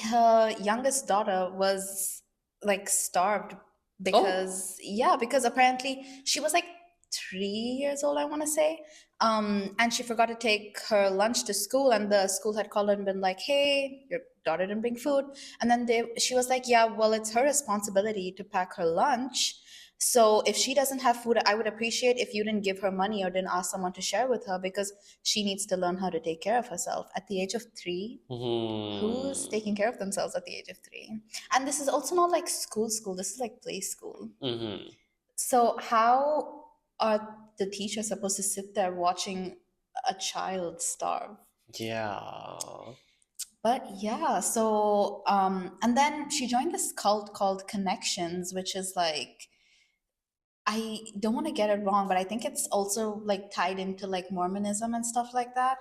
Speaker 4: Her youngest daughter was like starved because, yeah, because apparently she was like 3 years old, I want to say. And she forgot to take her lunch to school, and the school had called her and been like, hey, your daughter didn't bring food. And then she was like, yeah, well, it's her responsibility to pack her lunch. So if she doesn't have food, I would appreciate if you didn't give her money or didn't ask someone to share with her, because she needs to learn how to take care of herself at the age of 3. Who's taking care of themselves at the age of 3? And this is also not like school. This is like play school. So how are the teachers supposed to sit there watching a child starve?
Speaker 2: Yeah.
Speaker 4: But yeah, so and then she joined this cult called Connections, which is like, I don't want to get it wrong, but I think it's also like tied into like Mormonism and stuff like that.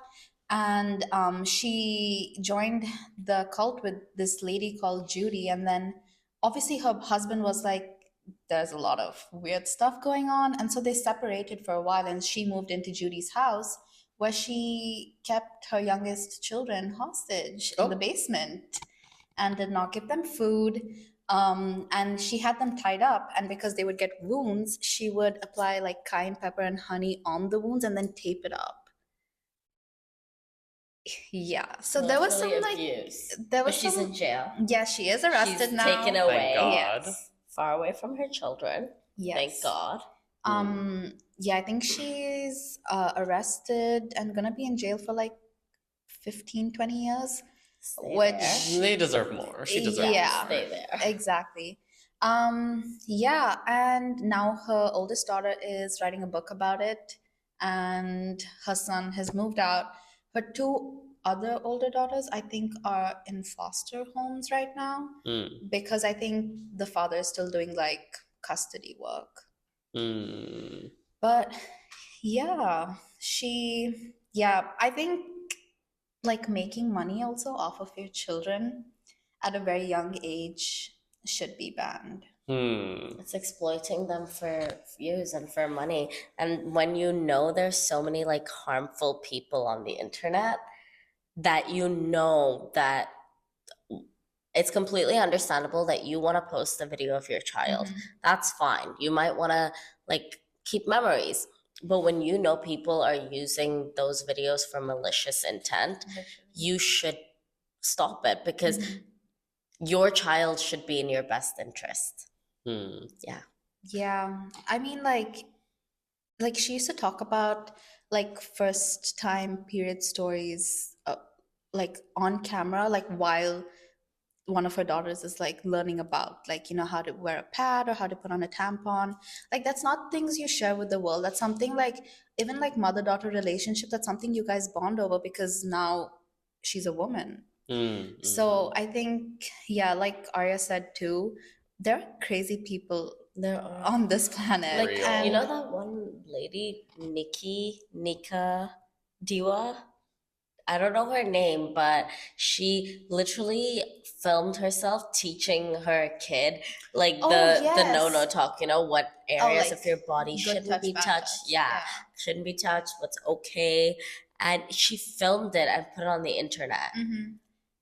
Speaker 4: And she joined the cult with this lady called Judy. And then obviously her husband was like, there's a lot of weird stuff going on. And so they separated for a while, and she moved into Judy's house, where she kept her youngest children hostage in the basement and did not give them food. And she had them tied up, and because they would get wounds, she would apply like cayenne pepper and honey on the wounds and then tape it up. Yeah, so there was some like
Speaker 3: abuse.
Speaker 4: there was
Speaker 3: But she's
Speaker 4: some,
Speaker 3: in jail.
Speaker 4: yeah, she is arrested
Speaker 3: She's
Speaker 4: now.
Speaker 3: taken away.
Speaker 2: God.
Speaker 4: Yes.
Speaker 3: Far away from her children.
Speaker 4: Yes.
Speaker 3: Thank God.
Speaker 4: Yeah, I think she's arrested and gonna be in jail for like 15-20 years.
Speaker 3: Stay
Speaker 4: Which
Speaker 3: there.
Speaker 2: They deserve more. She deserves
Speaker 4: Yeah.
Speaker 2: more.
Speaker 3: Stay there.
Speaker 4: Exactly. Yeah, and now her oldest daughter is writing a book about it, and her son has moved out. Her 2 other older daughters, I think, are in foster homes right now, because I think the father is still doing like custody work. But yeah, I think like making money also off of your children at a very young age should be banned.
Speaker 3: It's exploiting them for views and for money. And when you know there's so many like harmful people on the internet, that you know that it's completely understandable that you want to post a video of your child. That's fine. You might want to like keep memories. But when you know people are using those videos for malicious intent, you should stop it, because your child should be in your best interest.
Speaker 4: Yeah, I mean, like she used to talk about like first time period stories, like on camera, like while one of her daughters is like learning about like, you know, how to wear a pad or how to put on a tampon. Like that's not things you share with the world. That's something like, even like mother-daughter relationship, that's something you guys bond over, because now she's a woman. So I think, yeah, like Arya said too, there are crazy people
Speaker 3: There are.
Speaker 4: on this planet.
Speaker 3: Like,
Speaker 2: Real.
Speaker 3: you know that one lady, Nika Diwa? I don't know her name, but she literally filmed herself teaching her kid like
Speaker 4: Oh,
Speaker 3: the
Speaker 4: yes.
Speaker 3: no talk, you know, what areas
Speaker 4: like,
Speaker 3: of your body
Speaker 4: good
Speaker 3: shouldn't
Speaker 4: touch,
Speaker 3: be
Speaker 4: bad
Speaker 3: touched.
Speaker 4: touch.
Speaker 3: Yeah, shouldn't be touched, what's okay. And she filmed it and put it on the internet.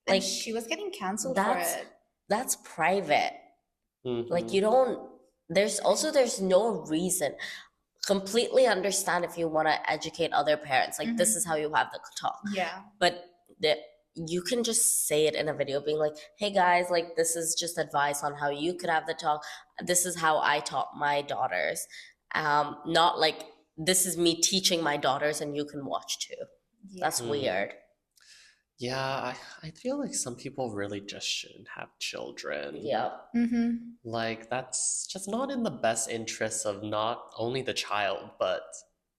Speaker 4: Like, and she was getting canceled for it.
Speaker 3: That's private. Like you don't, there's no reason. Completely understand if you want to educate other parents, like this is how you have the talk.
Speaker 4: Yeah.
Speaker 3: But you can just say it in a video being like, hey guys, like this is just advice on how you could have the talk. This is how I taught my daughters. Not like this is me teaching my daughters and you can watch too. That's weird.
Speaker 2: Yeah, I feel like some people really just shouldn't have children.
Speaker 3: Yeah.
Speaker 2: Like, that's just not in the best interests of not only the child, but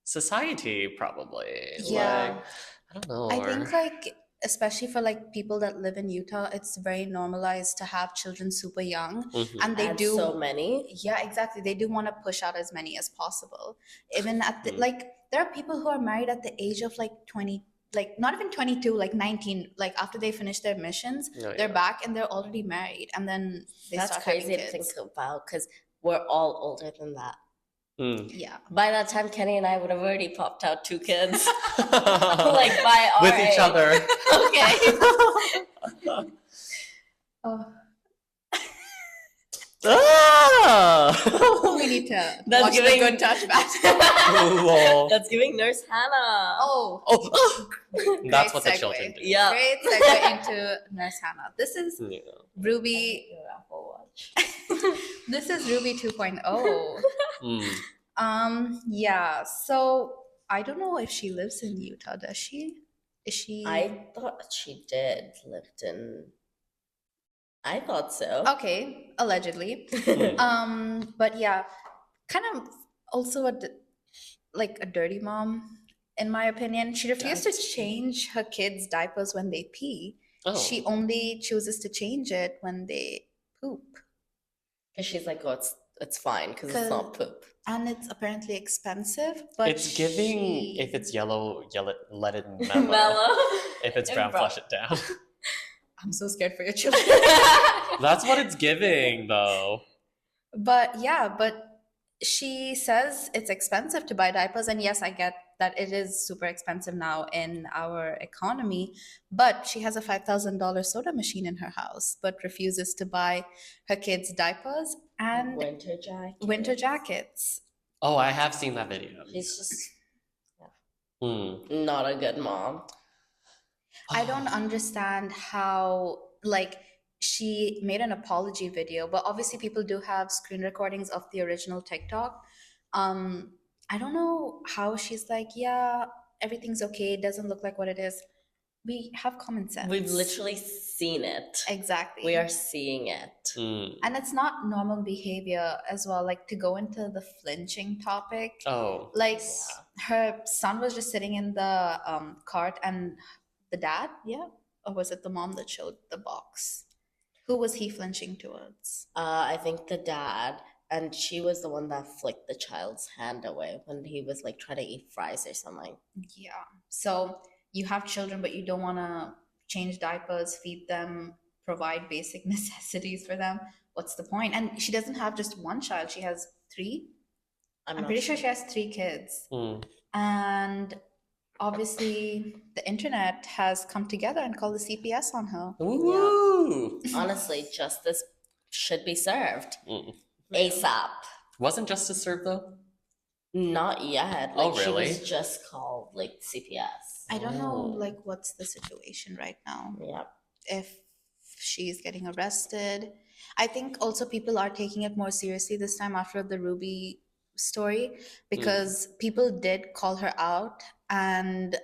Speaker 2: society, probably.
Speaker 4: Yeah.
Speaker 2: Like, I don't know.
Speaker 4: I think, like, especially for, like, people that live in Utah, it's very normalized to have children super young. And they
Speaker 3: And
Speaker 4: do.
Speaker 3: so many.
Speaker 4: Yeah, exactly. They do want to push out as many as possible. Even at the, like, there are people who are married at the age of, like, 20, like not even 22, like 19, like after they finish their missions, they're back and they're already married, and then they
Speaker 3: That's
Speaker 4: start
Speaker 3: crazy
Speaker 4: having
Speaker 3: to
Speaker 4: kids.
Speaker 3: think about, because we're all older than that.
Speaker 4: Yeah.
Speaker 3: By that time, Kenny and I would have already popped out 2 kids. Like by our
Speaker 2: with each
Speaker 3: age.
Speaker 2: other.
Speaker 3: Okay.
Speaker 4: Oh.
Speaker 2: Hannah.
Speaker 4: We need to
Speaker 3: That's
Speaker 4: watch
Speaker 3: giving-
Speaker 4: the Good Touch back.
Speaker 2: Lol.
Speaker 3: That's giving Nurse Hannah.
Speaker 4: Oh,
Speaker 2: Oh, that's
Speaker 4: great
Speaker 2: what the
Speaker 4: segue.
Speaker 2: children do.
Speaker 3: Yeah.
Speaker 4: Great segue into Nurse Hannah. This is
Speaker 2: Yeah.
Speaker 4: Ruby.
Speaker 3: Your Apple Watch.
Speaker 4: This is Ruby 2.0.
Speaker 2: Mm.
Speaker 4: Yeah. So I don't know if she lives in Utah. Does she? Is she?
Speaker 3: I thought she did lived in. I thought so.
Speaker 4: Okay, allegedly.
Speaker 2: Mm.
Speaker 4: But yeah, kind of also like a dirty mom, in my opinion. She refused to
Speaker 2: Dirty.
Speaker 4: change her kids' diapers when they pee.
Speaker 2: Oh.
Speaker 4: She only chooses to change it when they poop.
Speaker 3: Because she's like, oh, it's fine because it's not poop.
Speaker 4: And it's apparently expensive, but
Speaker 2: It's giving,
Speaker 4: she-
Speaker 2: if it's yellow, let it mellow.
Speaker 3: Mellow.
Speaker 2: If it's
Speaker 3: And
Speaker 2: brown,
Speaker 3: brown.
Speaker 2: flush it down.
Speaker 4: I'm so scared for your children.
Speaker 2: That's what it's giving, though.
Speaker 4: But yeah, but she says it's expensive to buy diapers. And yes, I get that it is super expensive now in our economy. But she has a $5,000 soda machine in her house, but refuses to buy her kids diapers and
Speaker 3: Winter jacket.
Speaker 4: winter jackets.
Speaker 2: Oh, I have seen that video.
Speaker 3: She's just
Speaker 2: Hmm.
Speaker 3: not a good mom.
Speaker 4: I don't understand how, like, she made an apology video, but obviously people do have screen recordings of the original TikTok. I don't know how she's like, yeah, everything's okay, it doesn't look like what it is. We have common sense.
Speaker 3: We've literally seen it.
Speaker 4: Exactly.
Speaker 3: We are seeing it.
Speaker 2: Mm.
Speaker 4: And it's not normal behavior as well, like to go into the flinching topic.
Speaker 2: Oh.
Speaker 4: Like her son was just sitting in the cart and the dad, yeah? Or was it the mom that showed the box? Who was he flinching towards?
Speaker 3: I think the dad, and she was the one that flicked the child's hand away when he was like trying to eat fries or something.
Speaker 4: Yeah. So you have children, but you don't want to change diapers, feed them, provide basic necessities for them. What's the point? And she doesn't have just one child, she has three. I'm
Speaker 3: not
Speaker 4: pretty sure she has three kids.
Speaker 2: Mm.
Speaker 4: And obviously, the internet has come together and called the CPS on her.
Speaker 2: Ooh.
Speaker 3: Honestly, justice should be served
Speaker 2: Mm.
Speaker 3: ASAP.
Speaker 2: Wasn't justice served, though?
Speaker 3: Not yet.
Speaker 2: Oh,
Speaker 3: Like she
Speaker 2: really?
Speaker 3: was just called like CPS.
Speaker 4: I don't know,
Speaker 2: Oh.
Speaker 4: like, what's the situation right now.
Speaker 3: Yeah.
Speaker 4: If she's getting arrested. I think also people are taking it more seriously this time after the Ruby story because people did call her out and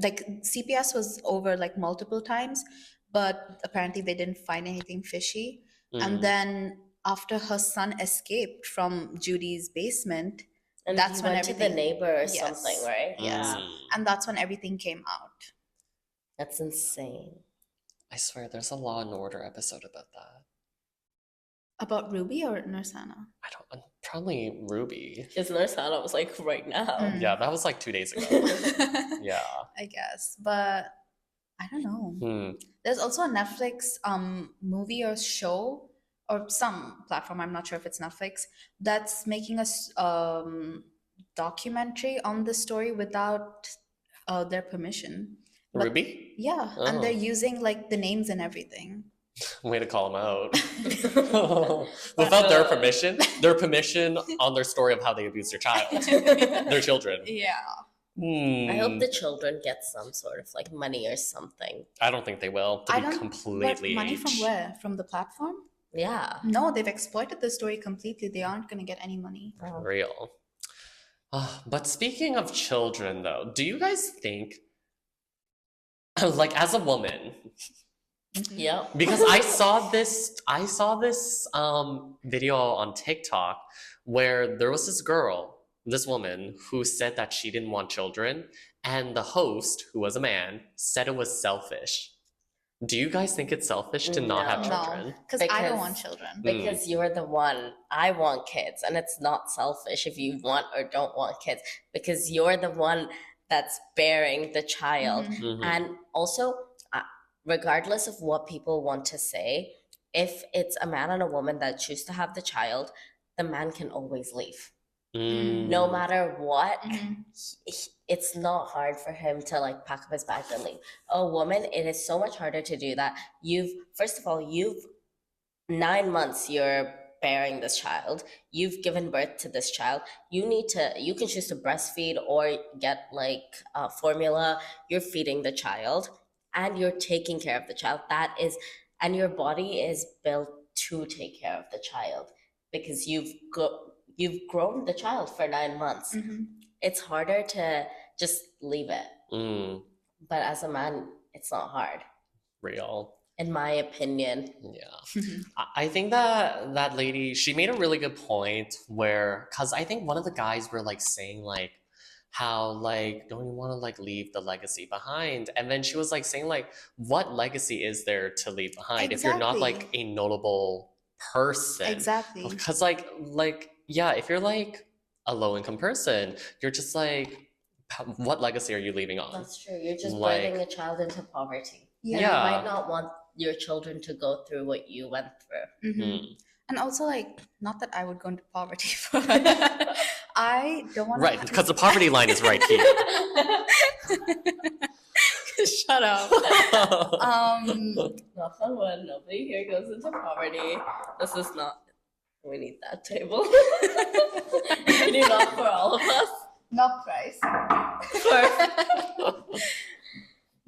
Speaker 4: like CPS was over like multiple times, but apparently they didn't find anything fishy.
Speaker 2: Mm.
Speaker 4: And then after her son escaped from Judy's basement,
Speaker 3: And
Speaker 4: That's
Speaker 3: he
Speaker 4: when
Speaker 3: went to the
Speaker 4: everything-
Speaker 3: neighbor or
Speaker 4: Yes.
Speaker 3: something, right? Yeah.
Speaker 2: Mm.
Speaker 4: and that's when everything came out.
Speaker 3: That's insane.
Speaker 2: I swear, there's a Law and Order episode about that.
Speaker 4: About Ruby or Nursana?
Speaker 2: I don't. Probably Ruby.
Speaker 3: His nurse Hannah was like right now.
Speaker 4: Mm.
Speaker 2: Yeah, that was like 2 days ago. Yeah.
Speaker 4: I guess, but I don't know.
Speaker 2: Hmm.
Speaker 4: There's also a Netflix movie or show or some platform, I'm not sure if it's Netflix, that's making a documentary on the story without their permission. But-
Speaker 2: Ruby?
Speaker 4: Yeah, and they're
Speaker 2: Oh.
Speaker 4: using like the names and everything.
Speaker 2: Way to call them out. Without their permission on their story of how they abused their child, their children.
Speaker 4: Yeah.
Speaker 3: I hope
Speaker 2: Hmm.
Speaker 3: the children get some sort of like money or something.
Speaker 2: I don't think they will. To
Speaker 4: I
Speaker 2: be
Speaker 4: don't. But
Speaker 2: completely.
Speaker 4: money from where? From the platform?
Speaker 3: Yeah.
Speaker 4: No, they've exploited the story completely. They aren't going to get any money.
Speaker 2: Real. But speaking of children, though, do you guys think, like, as a woman,
Speaker 3: Yep.
Speaker 2: because I saw this video on TikTok where there was this woman who said that she didn't want children, and the host, who was a man, said it was selfish. Do you guys think it's selfish to not have
Speaker 3: No.
Speaker 2: children?
Speaker 4: No, because I don't
Speaker 3: Because-
Speaker 4: want children.
Speaker 3: Because you're the one. I want kids, and it's not selfish if you want or don't want kids, because you're the one that's bearing the child.
Speaker 4: Mhm.
Speaker 2: Mhm.
Speaker 3: And also, regardless of what people want to say, if it's a man and a woman that choose to have the child, the man can always leave.
Speaker 2: Mm.
Speaker 3: No matter what,
Speaker 4: Mhm.
Speaker 3: it's not hard for him to like pack up his bags and leave. A woman, it is so much harder to do that. First of all, you've 9 months you're bearing this child. You've given birth to this child. You can choose to breastfeed or get like formula. You're feeding the child and you're taking care of the child. And your body is built to take care of the child because you've grown the child for 9 months. It's harder to just leave it. But as a man, it's not hard,
Speaker 2: Real.
Speaker 3: in my opinion.
Speaker 2: Yeah. I think that lady, she made a really good point where, because I think one of the guys were like saying like how like don't you want to like leave the legacy behind, and then she was like saying like what legacy is there to leave behind if you're not like a notable person?
Speaker 4: Exactly.
Speaker 2: Because like yeah, if you're like a low income person, you're just like, what legacy are you leaving on?
Speaker 3: That's true. You're just
Speaker 2: Like-
Speaker 3: birthing a child into poverty.
Speaker 4: Yeah.
Speaker 3: And you might not want your children to go through what you went through.
Speaker 4: And also, like, not that I would go into poverty, but I don't want
Speaker 2: Right, because the poverty line is right here.
Speaker 4: Shut up.
Speaker 3: Knock on wood, nobody here goes into poverty. This is not. We need that table. Can you knock for all of us?
Speaker 4: Not price.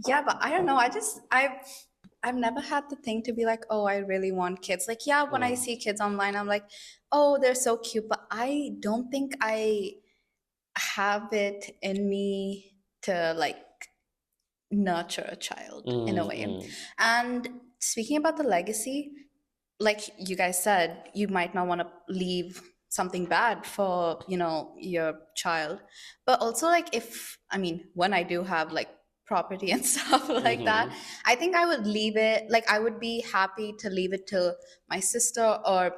Speaker 4: Yeah, but I don't know. I've never had the thing to be like, oh, I really want kids. Like, yeah, when I see kids online, I'm like, oh, they're so cute. But I don't think I have it in me to like nurture a child in a way. And speaking about the legacy, like you guys said, you might not want to leave something bad for, you know, your child. But also like when I do have like property and stuff like that, I think I would leave it, like I would be happy to leave it to my sister, or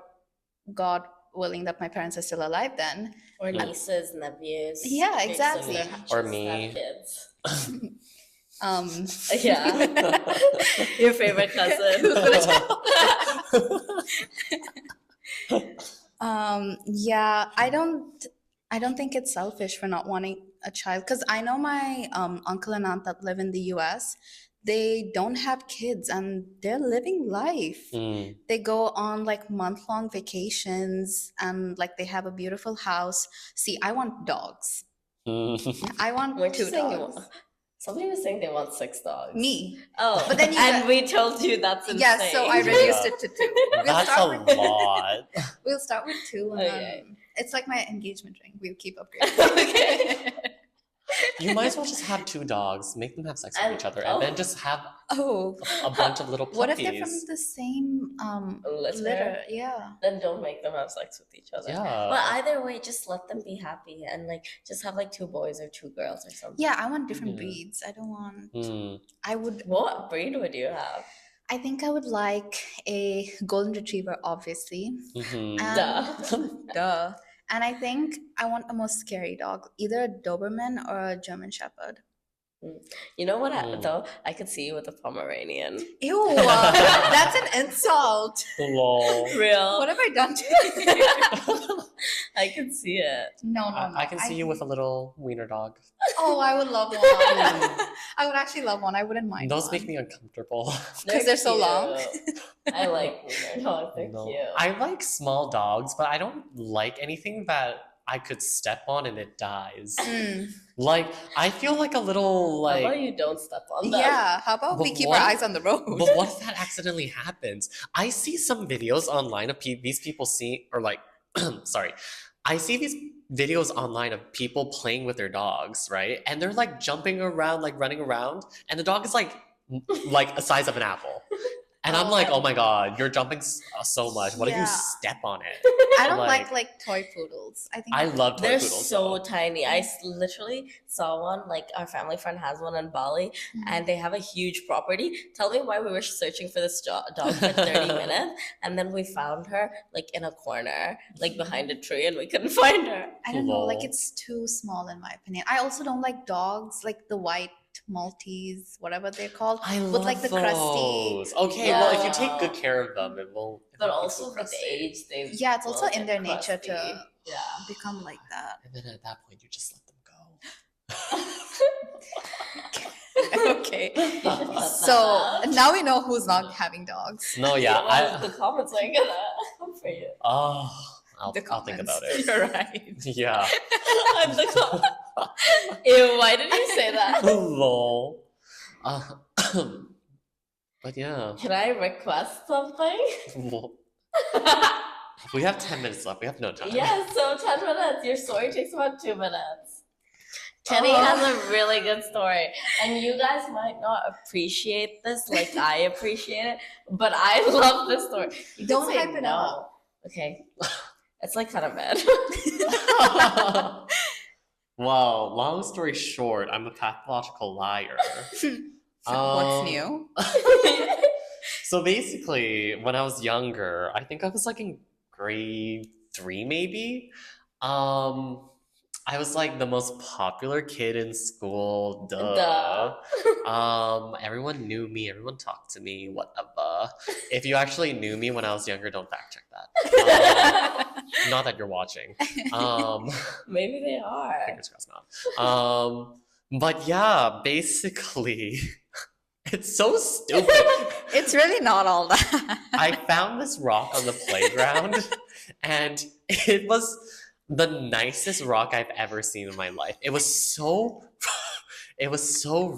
Speaker 4: God willing that my parents are still alive then.
Speaker 3: Or nieces, nephews.
Speaker 4: Yeah,
Speaker 3: big
Speaker 4: exactly.
Speaker 3: sister,
Speaker 2: Or
Speaker 3: just
Speaker 2: me.
Speaker 3: have kids.
Speaker 4: Yeah.
Speaker 3: Your favorite cousin.
Speaker 4: Yeah, I don't think it's selfish for not wanting a child, because I know my uncle and aunt that live in the US, they don't have kids and they're living life. They go on like month-long vacations and like they have a beautiful house. See, I want dogs. I want
Speaker 3: Weren't you
Speaker 4: 2
Speaker 3: saying
Speaker 4: dogs.
Speaker 3: Somebody was saying they want 6 dogs.
Speaker 4: Me.
Speaker 3: Oh,
Speaker 4: But then you
Speaker 3: and
Speaker 4: got-
Speaker 3: we told you that's insane.
Speaker 4: Yeah, so I reduced it to 2.
Speaker 2: That's a lot.
Speaker 4: We'll start with 2 and
Speaker 3: Okay.
Speaker 4: then it's like my engagement ring. We'll keep upgrading.
Speaker 3: Okay.
Speaker 2: You might as well just have 2 dogs, make them have sex with each other, and then just have
Speaker 4: Oh,
Speaker 2: a bunch of little puppies.
Speaker 4: what if they're from the same litter? Yeah.
Speaker 3: Then don't make them have sex with each other.
Speaker 2: Yeah.
Speaker 3: But either way, just let them be happy and like just have like 2 boys or 2 girls or something.
Speaker 4: Yeah, I want different breeds. I don't want. I would.
Speaker 3: What breed would you have?
Speaker 4: I think I would like a golden retriever, obviously.
Speaker 2: Mhm.
Speaker 4: And, duh. And I think I want a more scary dog, either a Doberman or a German Shepherd.
Speaker 3: You know what, though? I could see you with a Pomeranian.
Speaker 4: Ew, that's an insult.
Speaker 2: Lol.
Speaker 3: Real.
Speaker 4: What have I done to you?
Speaker 3: I can see it.
Speaker 4: No.
Speaker 2: I can see you with a little wiener dog.
Speaker 4: Oh, I would love one. I would actually love one. I wouldn't mind.
Speaker 2: Those
Speaker 4: one.
Speaker 2: make me uncomfortable.
Speaker 4: 'Cause they're so long.
Speaker 3: cute. I like wiener dogs. They're
Speaker 2: No.
Speaker 3: cute.
Speaker 2: I like small dogs, but I don't like anything that I could step on and it dies. Like, I feel like a little
Speaker 3: How about
Speaker 2: like.
Speaker 3: you don't step on them?
Speaker 4: Yeah, how about we
Speaker 2: But
Speaker 4: keep
Speaker 2: what-
Speaker 4: our eyes on the road?
Speaker 2: But what if that accidentally happens? I see some videos online of these people sorry. I see these videos online of people playing with their dogs, right? And they're like jumping around, like running around, and the dog is like a size of an apple. And I'm like, oh my god, you're jumping so much. What if
Speaker 4: Yeah.
Speaker 2: you step on it?
Speaker 4: I don't
Speaker 2: like-
Speaker 4: like toy poodles. I think
Speaker 2: I love toy
Speaker 3: They're
Speaker 2: poodles.
Speaker 3: so
Speaker 2: though.
Speaker 3: tiny. I literally saw one, like our family friend has one in Bali, and they have a huge property. Tell me why we were searching for this dog for 30 minutes, and then we found her like in a corner, like behind a tree, and we couldn't find her.
Speaker 4: I don't know, like
Speaker 2: Lol.
Speaker 4: it's too small in my opinion. I also don't like dogs, like the white Maltese, whatever they're called,
Speaker 2: I
Speaker 4: with
Speaker 2: love
Speaker 4: like the crusty.
Speaker 2: those. Okay, well, if you take
Speaker 3: Yeah.
Speaker 2: good care of them, it will.
Speaker 3: But
Speaker 2: won't be
Speaker 3: also
Speaker 2: so
Speaker 3: with
Speaker 2: crusty.
Speaker 3: age, they
Speaker 4: Yeah, it's also
Speaker 3: will
Speaker 4: in
Speaker 3: get
Speaker 4: their nature
Speaker 3: crusty.
Speaker 4: to
Speaker 3: Yeah.
Speaker 4: become like that.
Speaker 2: And then at that point, you just let them go.
Speaker 4: Okay.
Speaker 3: You should cut that
Speaker 4: So
Speaker 3: out.
Speaker 4: now we know who's not having dogs.
Speaker 2: No,
Speaker 3: You
Speaker 2: yeah,
Speaker 3: know what? The comments are gonna come for you.
Speaker 2: Oh, I'll
Speaker 4: The
Speaker 2: think
Speaker 4: comments.
Speaker 2: about it.
Speaker 4: You're right.
Speaker 2: Yeah.
Speaker 3: Ew, why did you say that?
Speaker 2: Lol. But yeah.
Speaker 3: Can I request something?
Speaker 2: We have 10 minutes left. We have no time.
Speaker 3: Yeah, so 10 minutes. Your story takes about 2 minutes. Kenny
Speaker 4: Oh.
Speaker 3: has a really good story. And you guys might not appreciate this like I appreciate it, but I love this story. You can
Speaker 4: Don't
Speaker 3: say
Speaker 4: hype it
Speaker 3: no.
Speaker 4: up.
Speaker 3: Okay. It's like kind of bad.
Speaker 2: Well, long story short, I'm a pathological liar.
Speaker 4: What's new?
Speaker 2: So basically, when I was younger, I think I was like in grade 3 maybe. I was like the most popular kid in school. Duh. Everyone knew me. Everyone talked to me. Whatever. If you actually knew me when I was younger, don't fact check that. Not that you're watching.
Speaker 3: Maybe they are.
Speaker 2: Fingers crossed not. But yeah, basically, it's so stupid.
Speaker 4: It's really not all that.
Speaker 2: I found this rock on the playground, and it was the nicest rock I've ever seen in my life. It was so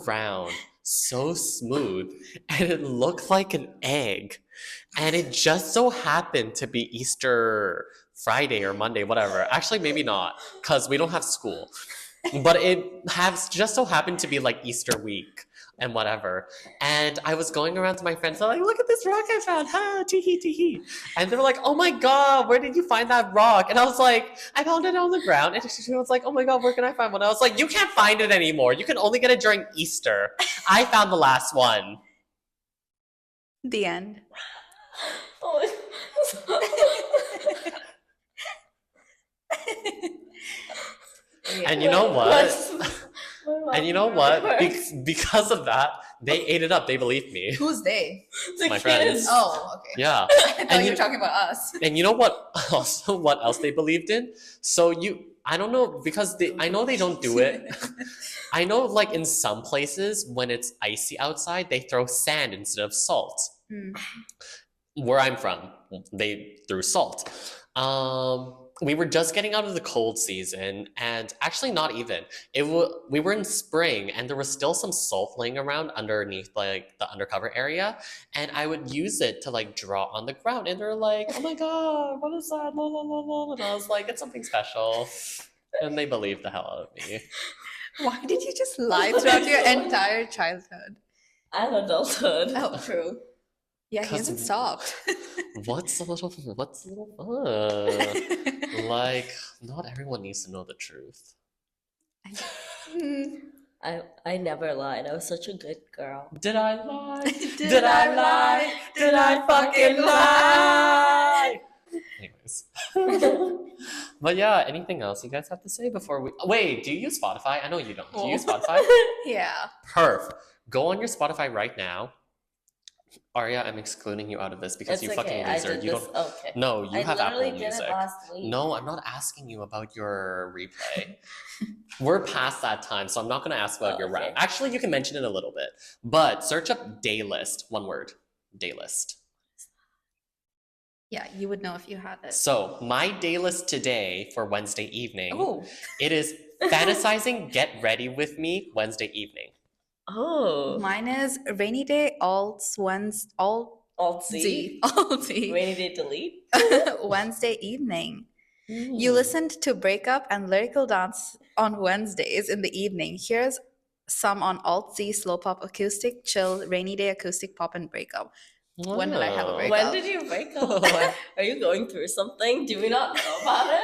Speaker 2: round, so smooth, and it looked like an egg. And it just so happened to be Easter Friday or Monday, whatever. Actually, maybe not, because we don't have school. But it has just so happened to be like Easter week and whatever. And I was going around to my friends, they're like, look at this rock I found. Ha, tee-hee, tee-hee. And they were like, oh my God, where did you find that rock? And I was like, I found it on the ground. And she was like, oh my God, where can I find one? I was like, you can't find it anymore. You can only get it during Easter. I found the last one.
Speaker 4: The end.
Speaker 2: And you know what? And you know what? Because of that, they ate it up. They believed me.
Speaker 4: Who's they?
Speaker 2: My friends.
Speaker 4: Oh, okay.
Speaker 2: Yeah.
Speaker 4: I thought you were talking about us.
Speaker 2: And you know what? Also, what else they believed in? So I don't know, because I know they don't do it. I know, like in some places, when it's icy outside, they throw sand instead of salt.
Speaker 4: Mm.
Speaker 2: Where I'm from, they threw salt. We were just getting out of the cold season, and actually not even. We were in spring, and there was still some salt laying around underneath like the undercover area, and I would use it to like draw on the ground, and they're like, "Oh my God, what is that?" La, la, la, la. And I was like, "It's something special," and they believed the hell out of me.
Speaker 4: Why did you just lie throughout your entire childhood?
Speaker 3: And adulthood.
Speaker 4: Oh, true. Yeah, he
Speaker 2: 'Cause
Speaker 4: hasn't stopped.
Speaker 2: What's a little fun? Like, not everyone needs to know the truth.
Speaker 3: I never lied. I was such a good girl.
Speaker 2: Did I lie?
Speaker 4: Did I lie? Did I fucking lie?
Speaker 2: Anyways. But yeah, anything else you guys have to say before we... Wait, do you use Spotify? I know you don't. Do you use Spotify?
Speaker 4: Yeah.
Speaker 2: Perf. Go on your Spotify right now. Arya, I'm excluding you out of this because
Speaker 3: It's
Speaker 2: you fucking
Speaker 3: okay.
Speaker 2: loser.
Speaker 3: I did
Speaker 2: You
Speaker 3: this.
Speaker 2: don't...
Speaker 3: Okay.
Speaker 2: No, you
Speaker 3: I
Speaker 2: have
Speaker 3: literally
Speaker 2: Apple
Speaker 3: did
Speaker 2: Music.
Speaker 3: it last week.
Speaker 2: No, I'm not asking you about your replay. We're past that time, so I'm not going to ask about your
Speaker 3: okay.
Speaker 2: rap. Actually, you can mention it a little bit. But search up Daylist. One word. Daylist.
Speaker 4: Yeah, you would know if you had it.
Speaker 2: So, my daylist today for Wednesday evening,
Speaker 4: Oh.
Speaker 2: it is fantasizing Get Ready With Me Wednesday evening.
Speaker 3: Oh.
Speaker 4: Mine is rainy day, alt
Speaker 3: Alt C. Rainy day delete.
Speaker 4: Wednesday evening. You listened to Breakup and Lyrical Dance on Wednesdays in the evening. Here's some on Alt C, Slow Pop, Acoustic, Chill, Rainy Day, Acoustic Pop, and Breakup. When did I have a
Speaker 2: Wow.
Speaker 4: break?
Speaker 3: When did you break up? Are you going through something? Do we not know about it?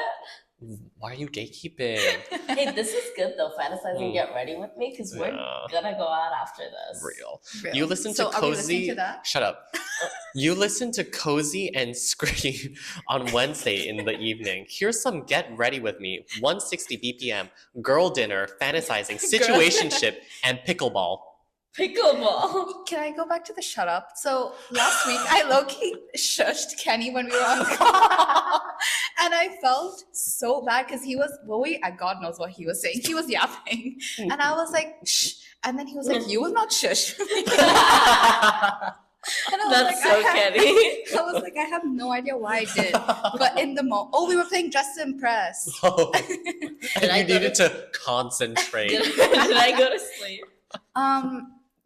Speaker 2: Why are you gatekeeping?
Speaker 3: Hey, this is good though. Fantasizing Get Ready With Me because we're
Speaker 2: Yeah.
Speaker 3: gonna go out after this.
Speaker 2: Real.
Speaker 4: Real.
Speaker 2: You listen to
Speaker 4: So are we listening
Speaker 2: Cozy.
Speaker 4: to that?
Speaker 2: Shut up. You listen to Cozy and Scream on Wednesday in the evening. Here's some Get Ready With Me 160 BPM, girl dinner, fantasizing, situationship, and pickleball.
Speaker 3: Pickleball.
Speaker 4: Can I go back to the shut up? So last week I low-key shushed Kenny when we were on the call. And I felt so bad because he was, God knows what he was saying. He was yapping. And I was like, shh. And then he was like, you will not shush me. And I was
Speaker 3: That's
Speaker 4: like,
Speaker 3: so Kenny.
Speaker 4: I was like, I have no idea why I did. But in the moment, we were playing Dress to Impress.
Speaker 2: Oh, and
Speaker 3: I
Speaker 2: you
Speaker 3: go
Speaker 2: needed to concentrate.
Speaker 3: Did I go to sleep?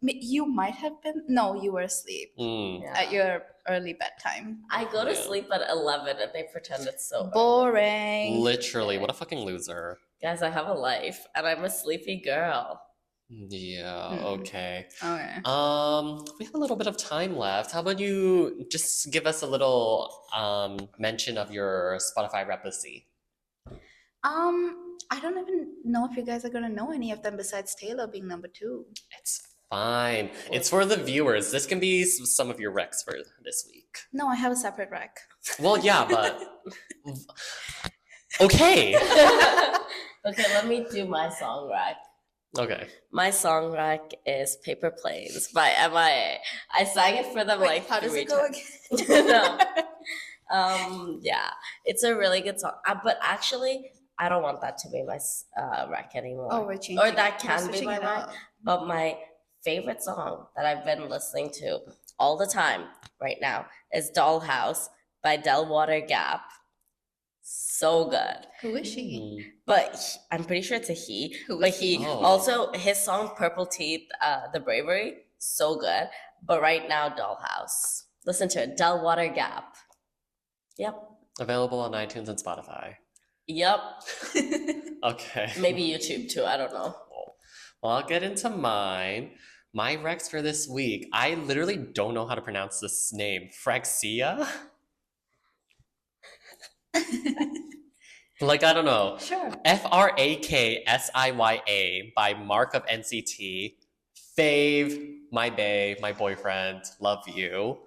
Speaker 4: You might have been. No, you were asleep
Speaker 2: Mm.
Speaker 3: Yeah.
Speaker 4: at your early bedtime.
Speaker 3: I go to
Speaker 2: Yeah.
Speaker 3: sleep at 11 and they pretend it's so early.
Speaker 4: Boring.
Speaker 2: Literally, what a fucking loser.
Speaker 3: Guys, I have a life and I'm a sleepy girl.
Speaker 2: Yeah,
Speaker 4: Hmm.
Speaker 2: okay.
Speaker 4: Okay.
Speaker 2: We have a little bit of time left. How about you just give us a little mention of your Spotify replicacy?
Speaker 4: I don't even know if you guys are gonna know any of them besides Taylor being number 2.
Speaker 2: It's fine. It's for the viewers. This can be some of your recs for this week.
Speaker 4: No, I have a separate rec.
Speaker 2: Well, yeah, but okay.
Speaker 3: Okay, let me do my song rack.
Speaker 2: Okay.
Speaker 3: My song rack is Paper Planes by MIA. I sang it for them like
Speaker 4: how does
Speaker 3: 3
Speaker 4: it go
Speaker 3: times.
Speaker 4: again?
Speaker 3: No. Yeah, it's a really good song. But actually, I don't want that to be my rack anymore.
Speaker 4: Oh, we're changing.
Speaker 3: Or that
Speaker 4: We're
Speaker 3: can be
Speaker 4: switching
Speaker 3: my
Speaker 4: it
Speaker 3: rack.
Speaker 4: up.
Speaker 3: But my favorite song that I've been listening to all the time right now is Dollhouse by Delwater Gap. So good.
Speaker 4: Who is she?
Speaker 2: Mm.
Speaker 3: But I'm pretty sure it's a he.
Speaker 4: Who
Speaker 3: But
Speaker 4: is
Speaker 3: he
Speaker 2: he? Oh.
Speaker 3: also, his song Purple Teeth, The Bravery, so good. But right now, Dollhouse. Listen to it. Delwater Gap. Yep.
Speaker 2: Available on iTunes and Spotify.
Speaker 3: Yep.
Speaker 2: Okay.
Speaker 3: Maybe YouTube too. I don't know.
Speaker 2: Well, I'll get into mine. My recs for this week. I literally don't know how to pronounce this name. Fraxia? Like, I don't know.
Speaker 4: Sure.
Speaker 2: Fraksiya by Mark of NCT. Fave, my bae, my boyfriend, love you.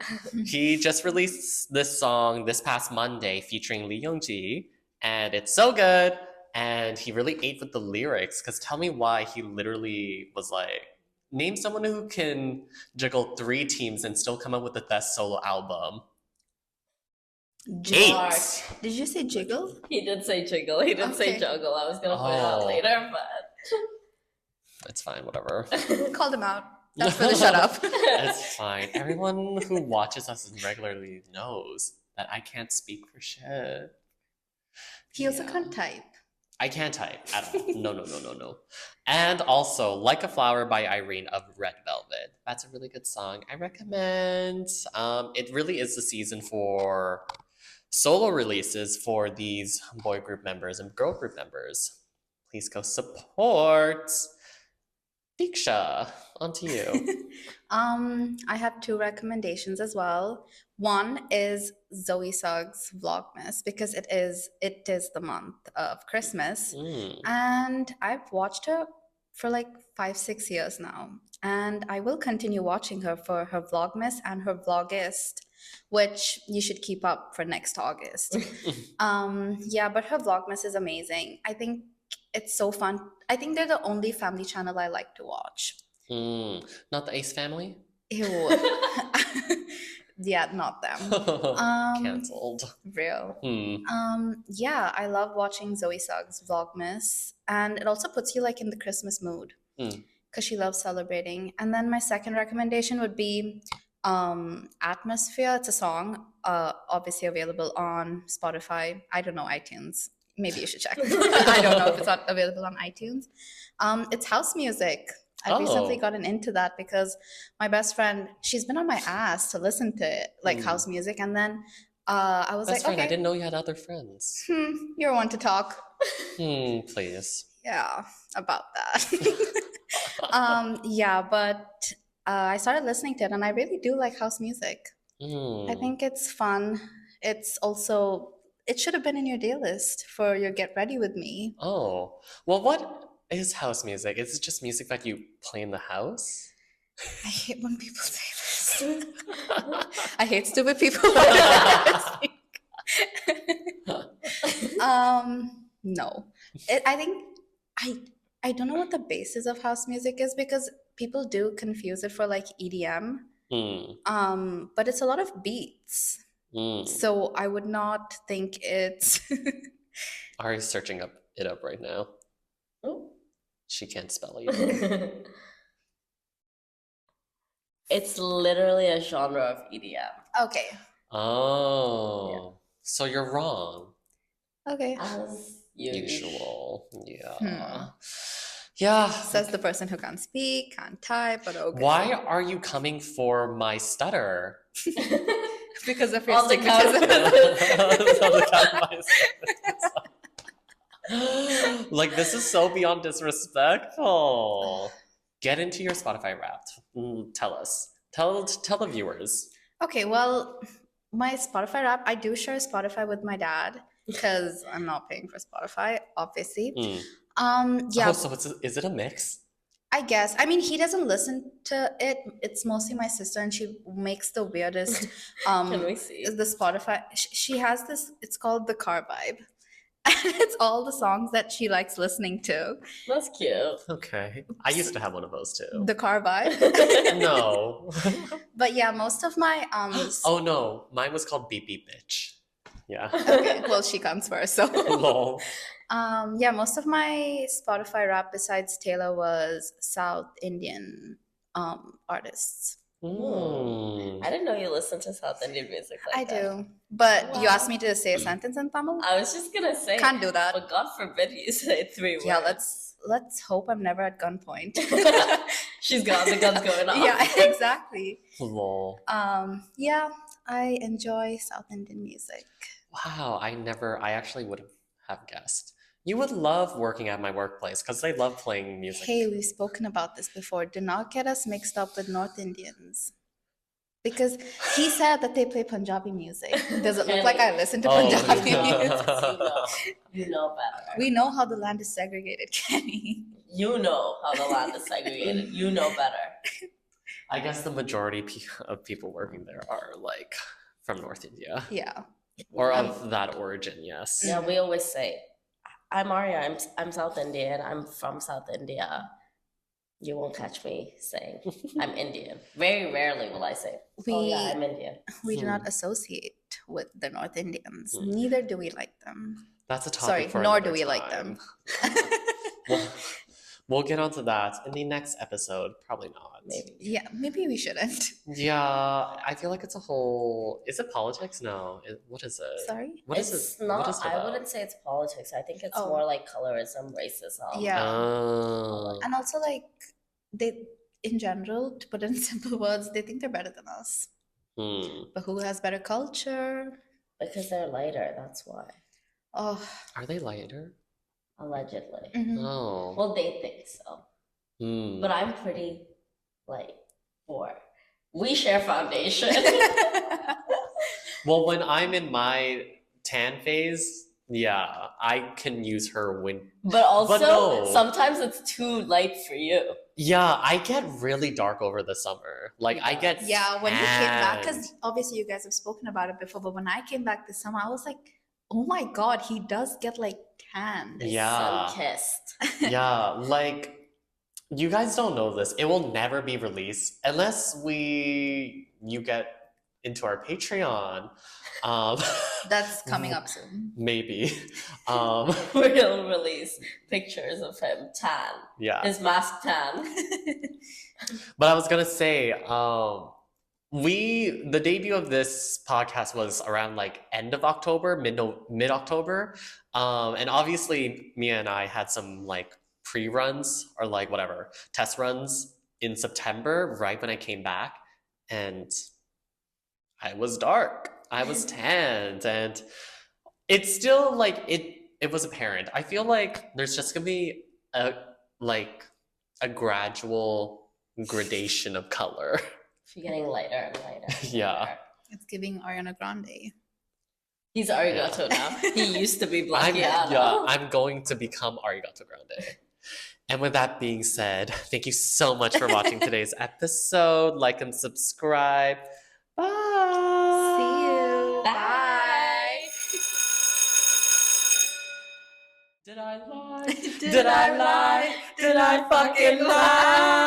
Speaker 2: He just released this song this past Monday featuring Lee Youngji, and it's so good. And he really ate with the lyrics, because tell me why he literally was like, name someone who can juggle 3 teams and still come up with the best solo album.
Speaker 3: Mark.
Speaker 2: 8.
Speaker 4: Did you say jiggle?
Speaker 3: He did say jiggle. He didn't say
Speaker 4: Okay.
Speaker 3: juggle. I was gonna point it out
Speaker 2: Oh.
Speaker 3: later,
Speaker 2: It's fine, whatever.
Speaker 3: but
Speaker 4: Called him out. That's for the shut up.
Speaker 2: It's fine. Everyone who watches us regularly knows that I can't speak for shit.
Speaker 4: He also
Speaker 2: Yeah.
Speaker 4: can't type.
Speaker 2: I can't type at all. No. And also, Like a Flower by Irene of Red Velvet. That's a really good song. I recommend. It really is the season for solo releases for these boy group members and girl group members. Please go support. Diksha, on to you.
Speaker 4: I have 2 recommendations as well. One is Zoe Suggs Vlogmas because it is the month of Christmas.
Speaker 2: Mm.
Speaker 4: And I've watched her for like 5-6 years now. And I will continue watching her for her Vlogmas and her Vlogist, which you should keep up for next August. Yeah, but her Vlogmas is amazing. I think it's so fun. I think they're the only family channel I like to watch.
Speaker 2: Not the Ace family?
Speaker 4: Ew. Yeah, not them.
Speaker 2: Cancelled.
Speaker 4: Real.
Speaker 2: Hmm.
Speaker 4: Yeah, I love watching Zoe Suggs Vlogmas, and it also puts you like in the Christmas mood
Speaker 2: Hmm.
Speaker 4: because she loves celebrating. And then my second recommendation would be Atmosphere. It's a song, obviously available on Spotify. I don't know, iTunes. Maybe you should check. I don't know if it's not available on iTunes. It's house music. I've recently
Speaker 2: Oh.
Speaker 4: gotten into that because my best friend, she's been on my ass to listen to it, like house music. And then I was
Speaker 2: That's
Speaker 4: like,
Speaker 2: right. I
Speaker 4: okay,
Speaker 2: didn't know you had other friends.
Speaker 4: you're one to talk.
Speaker 2: Please.
Speaker 4: Yeah, about that. Yeah, but I started listening to it and I really do like house music. I think it's fun. It's also, it should have been in your day list for your Get Ready With Me.
Speaker 2: Oh. Well, what is house music? Is it just music that you play in the house?
Speaker 4: I hate when people say this. I hate stupid people. No. I think I don't know what the basis of house music is because people do confuse it for like EDM. But it's a lot of beats. So I would not think it's
Speaker 2: Ari's searching it up right now.
Speaker 3: Oh.
Speaker 2: She can't spell either.
Speaker 3: It's literally a genre of EDM.
Speaker 4: Okay.
Speaker 2: Oh, so you're wrong.
Speaker 4: Okay.
Speaker 3: As usual.
Speaker 2: Usual. Yeah. Yeah.
Speaker 4: Says the person who can't speak, can't type, but okay.
Speaker 2: Why are you coming for my stutter?
Speaker 4: Because of your
Speaker 3: On the count of
Speaker 4: stigmatism.
Speaker 2: On the count of my stigmatism. Like, this is so beyond disrespectful. Get into your Spotify Wrapped. Tell us. Tell the viewers.
Speaker 4: Okay, well, my Spotify rap, I do share Spotify with my dad because I'm not paying for Spotify, obviously. Yeah,
Speaker 2: Oh, so is it a mix?
Speaker 4: I guess. I mean, he doesn't listen to it. It's mostly my sister, and she makes the weirdest.
Speaker 3: Can we see?
Speaker 4: Is the Spotify? She has this. It's called the car vibe, and it's all the songs that she likes listening to.
Speaker 3: That's cute.
Speaker 2: Okay. I used to have one of those too.
Speaker 4: The car vibe.
Speaker 2: No.
Speaker 4: But yeah, most of my
Speaker 2: Oh no, mine was called Beep Beep Bitch. Yeah.
Speaker 4: Okay, well, she comes first, so.
Speaker 2: Lol.
Speaker 4: Yeah, most of my Spotify rap besides Taylor was South Indian artists.
Speaker 2: Mm.
Speaker 3: I didn't know you listened to South Indian music like that.
Speaker 4: I do, but you
Speaker 3: Wow.
Speaker 4: asked me to say a sentence in Tamil.
Speaker 3: I was just gonna say,
Speaker 4: Can't do that.
Speaker 3: but God forbid you say 3 words.
Speaker 4: Yeah, let's hope I'm never at gunpoint.
Speaker 3: She's got the guns going off.
Speaker 4: Yeah, exactly.
Speaker 2: Lol.
Speaker 4: Yeah, I enjoy South Indian music.
Speaker 2: Wow, I actually would have guessed. You would love working at my workplace because they love playing music.
Speaker 4: Hey, we've spoken about this before. Do not get us mixed up with North Indians. Because he said that they play Punjabi music. Does it look like I listen to
Speaker 2: Oh,
Speaker 4: Punjabi
Speaker 2: yeah.
Speaker 4: music?
Speaker 3: You know better.
Speaker 4: We know how the land is segregated, Kenny.
Speaker 3: You know how the land is segregated. You know better.
Speaker 2: I guess the majority of people working there are like from North India
Speaker 4: Yeah.
Speaker 2: or of that origin, yes.
Speaker 3: Yeah, we always say, I'm Arya, I'm South Indian, I'm from South India. You won't catch me saying I'm Indian. Very rarely will I say, oh yeah, I'm Indian.
Speaker 4: We do not associate with the North Indians.
Speaker 2: Hmm.
Speaker 4: Neither do we like them.
Speaker 2: That's a topic
Speaker 4: Sorry,
Speaker 2: for
Speaker 4: nor
Speaker 2: another
Speaker 4: do we like
Speaker 2: time.
Speaker 4: them.
Speaker 2: We'll get onto that in the next episode. Probably not.
Speaker 3: Maybe.
Speaker 4: Yeah, maybe we shouldn't.
Speaker 2: Yeah, I feel like it's a whole. Is it politics? No. What is it?
Speaker 4: Sorry?
Speaker 2: What is
Speaker 3: It's
Speaker 2: it?
Speaker 3: not,
Speaker 2: What is it
Speaker 3: I
Speaker 2: about?
Speaker 3: wouldn't say it's politics. I think it's
Speaker 4: Oh.
Speaker 3: more like colorism, racism.
Speaker 4: Yeah.
Speaker 2: Oh.
Speaker 4: And also, like, they, in general, to put it in simple words, they think they're better than us.
Speaker 2: Hmm.
Speaker 4: But who has better culture?
Speaker 3: Because they're lighter, that's why.
Speaker 4: Oh.
Speaker 2: Are they lighter?
Speaker 3: Allegedly.
Speaker 4: Mhm.
Speaker 2: Oh.
Speaker 3: Well, they think so.
Speaker 2: Hmm.
Speaker 3: But I'm pretty, like, poor. We share foundation.
Speaker 2: Well, when I'm in my tan phase, yeah, I can use her when.
Speaker 3: But also,
Speaker 2: no.
Speaker 3: sometimes it's too light for you.
Speaker 2: Yeah, I get really dark over the summer. Like I get.
Speaker 4: Yeah, when you came back,
Speaker 2: tanned.
Speaker 4: because obviously you guys have spoken about it before, but when I came back this summer, I was like, oh my God, he does get like tanned.
Speaker 2: Yeah.
Speaker 3: Sun-kissed.
Speaker 2: Yeah, like you guys don't know this. It will never be released unless you get into our Patreon.
Speaker 4: That's coming up soon.
Speaker 2: Maybe.
Speaker 3: We'll release pictures of him tan.
Speaker 2: Yeah.
Speaker 3: His mask tan.
Speaker 2: But I was gonna say, the debut of this podcast was around like end of October, mid October, and obviously Mia and I had some like pre-runs or like whatever test runs in September, right when I came back, and I was dark, I was tanned, and it's still like it was apparent. I feel like there's just gonna be a gradual gradation of color.
Speaker 3: You're getting lighter and lighter. and
Speaker 2: Yeah.
Speaker 3: lighter.
Speaker 4: It's giving Ariana Grande.
Speaker 3: He's arigato now. He used to be
Speaker 2: I'm
Speaker 3: Blackiano.
Speaker 2: I'm going to become Arigato Grande. And with that being said, thank you so much for watching today's episode. Like and subscribe. Bye.
Speaker 4: See you.
Speaker 3: Bye.
Speaker 2: Did I lie?
Speaker 4: Did I lie?
Speaker 2: Did I fucking lie?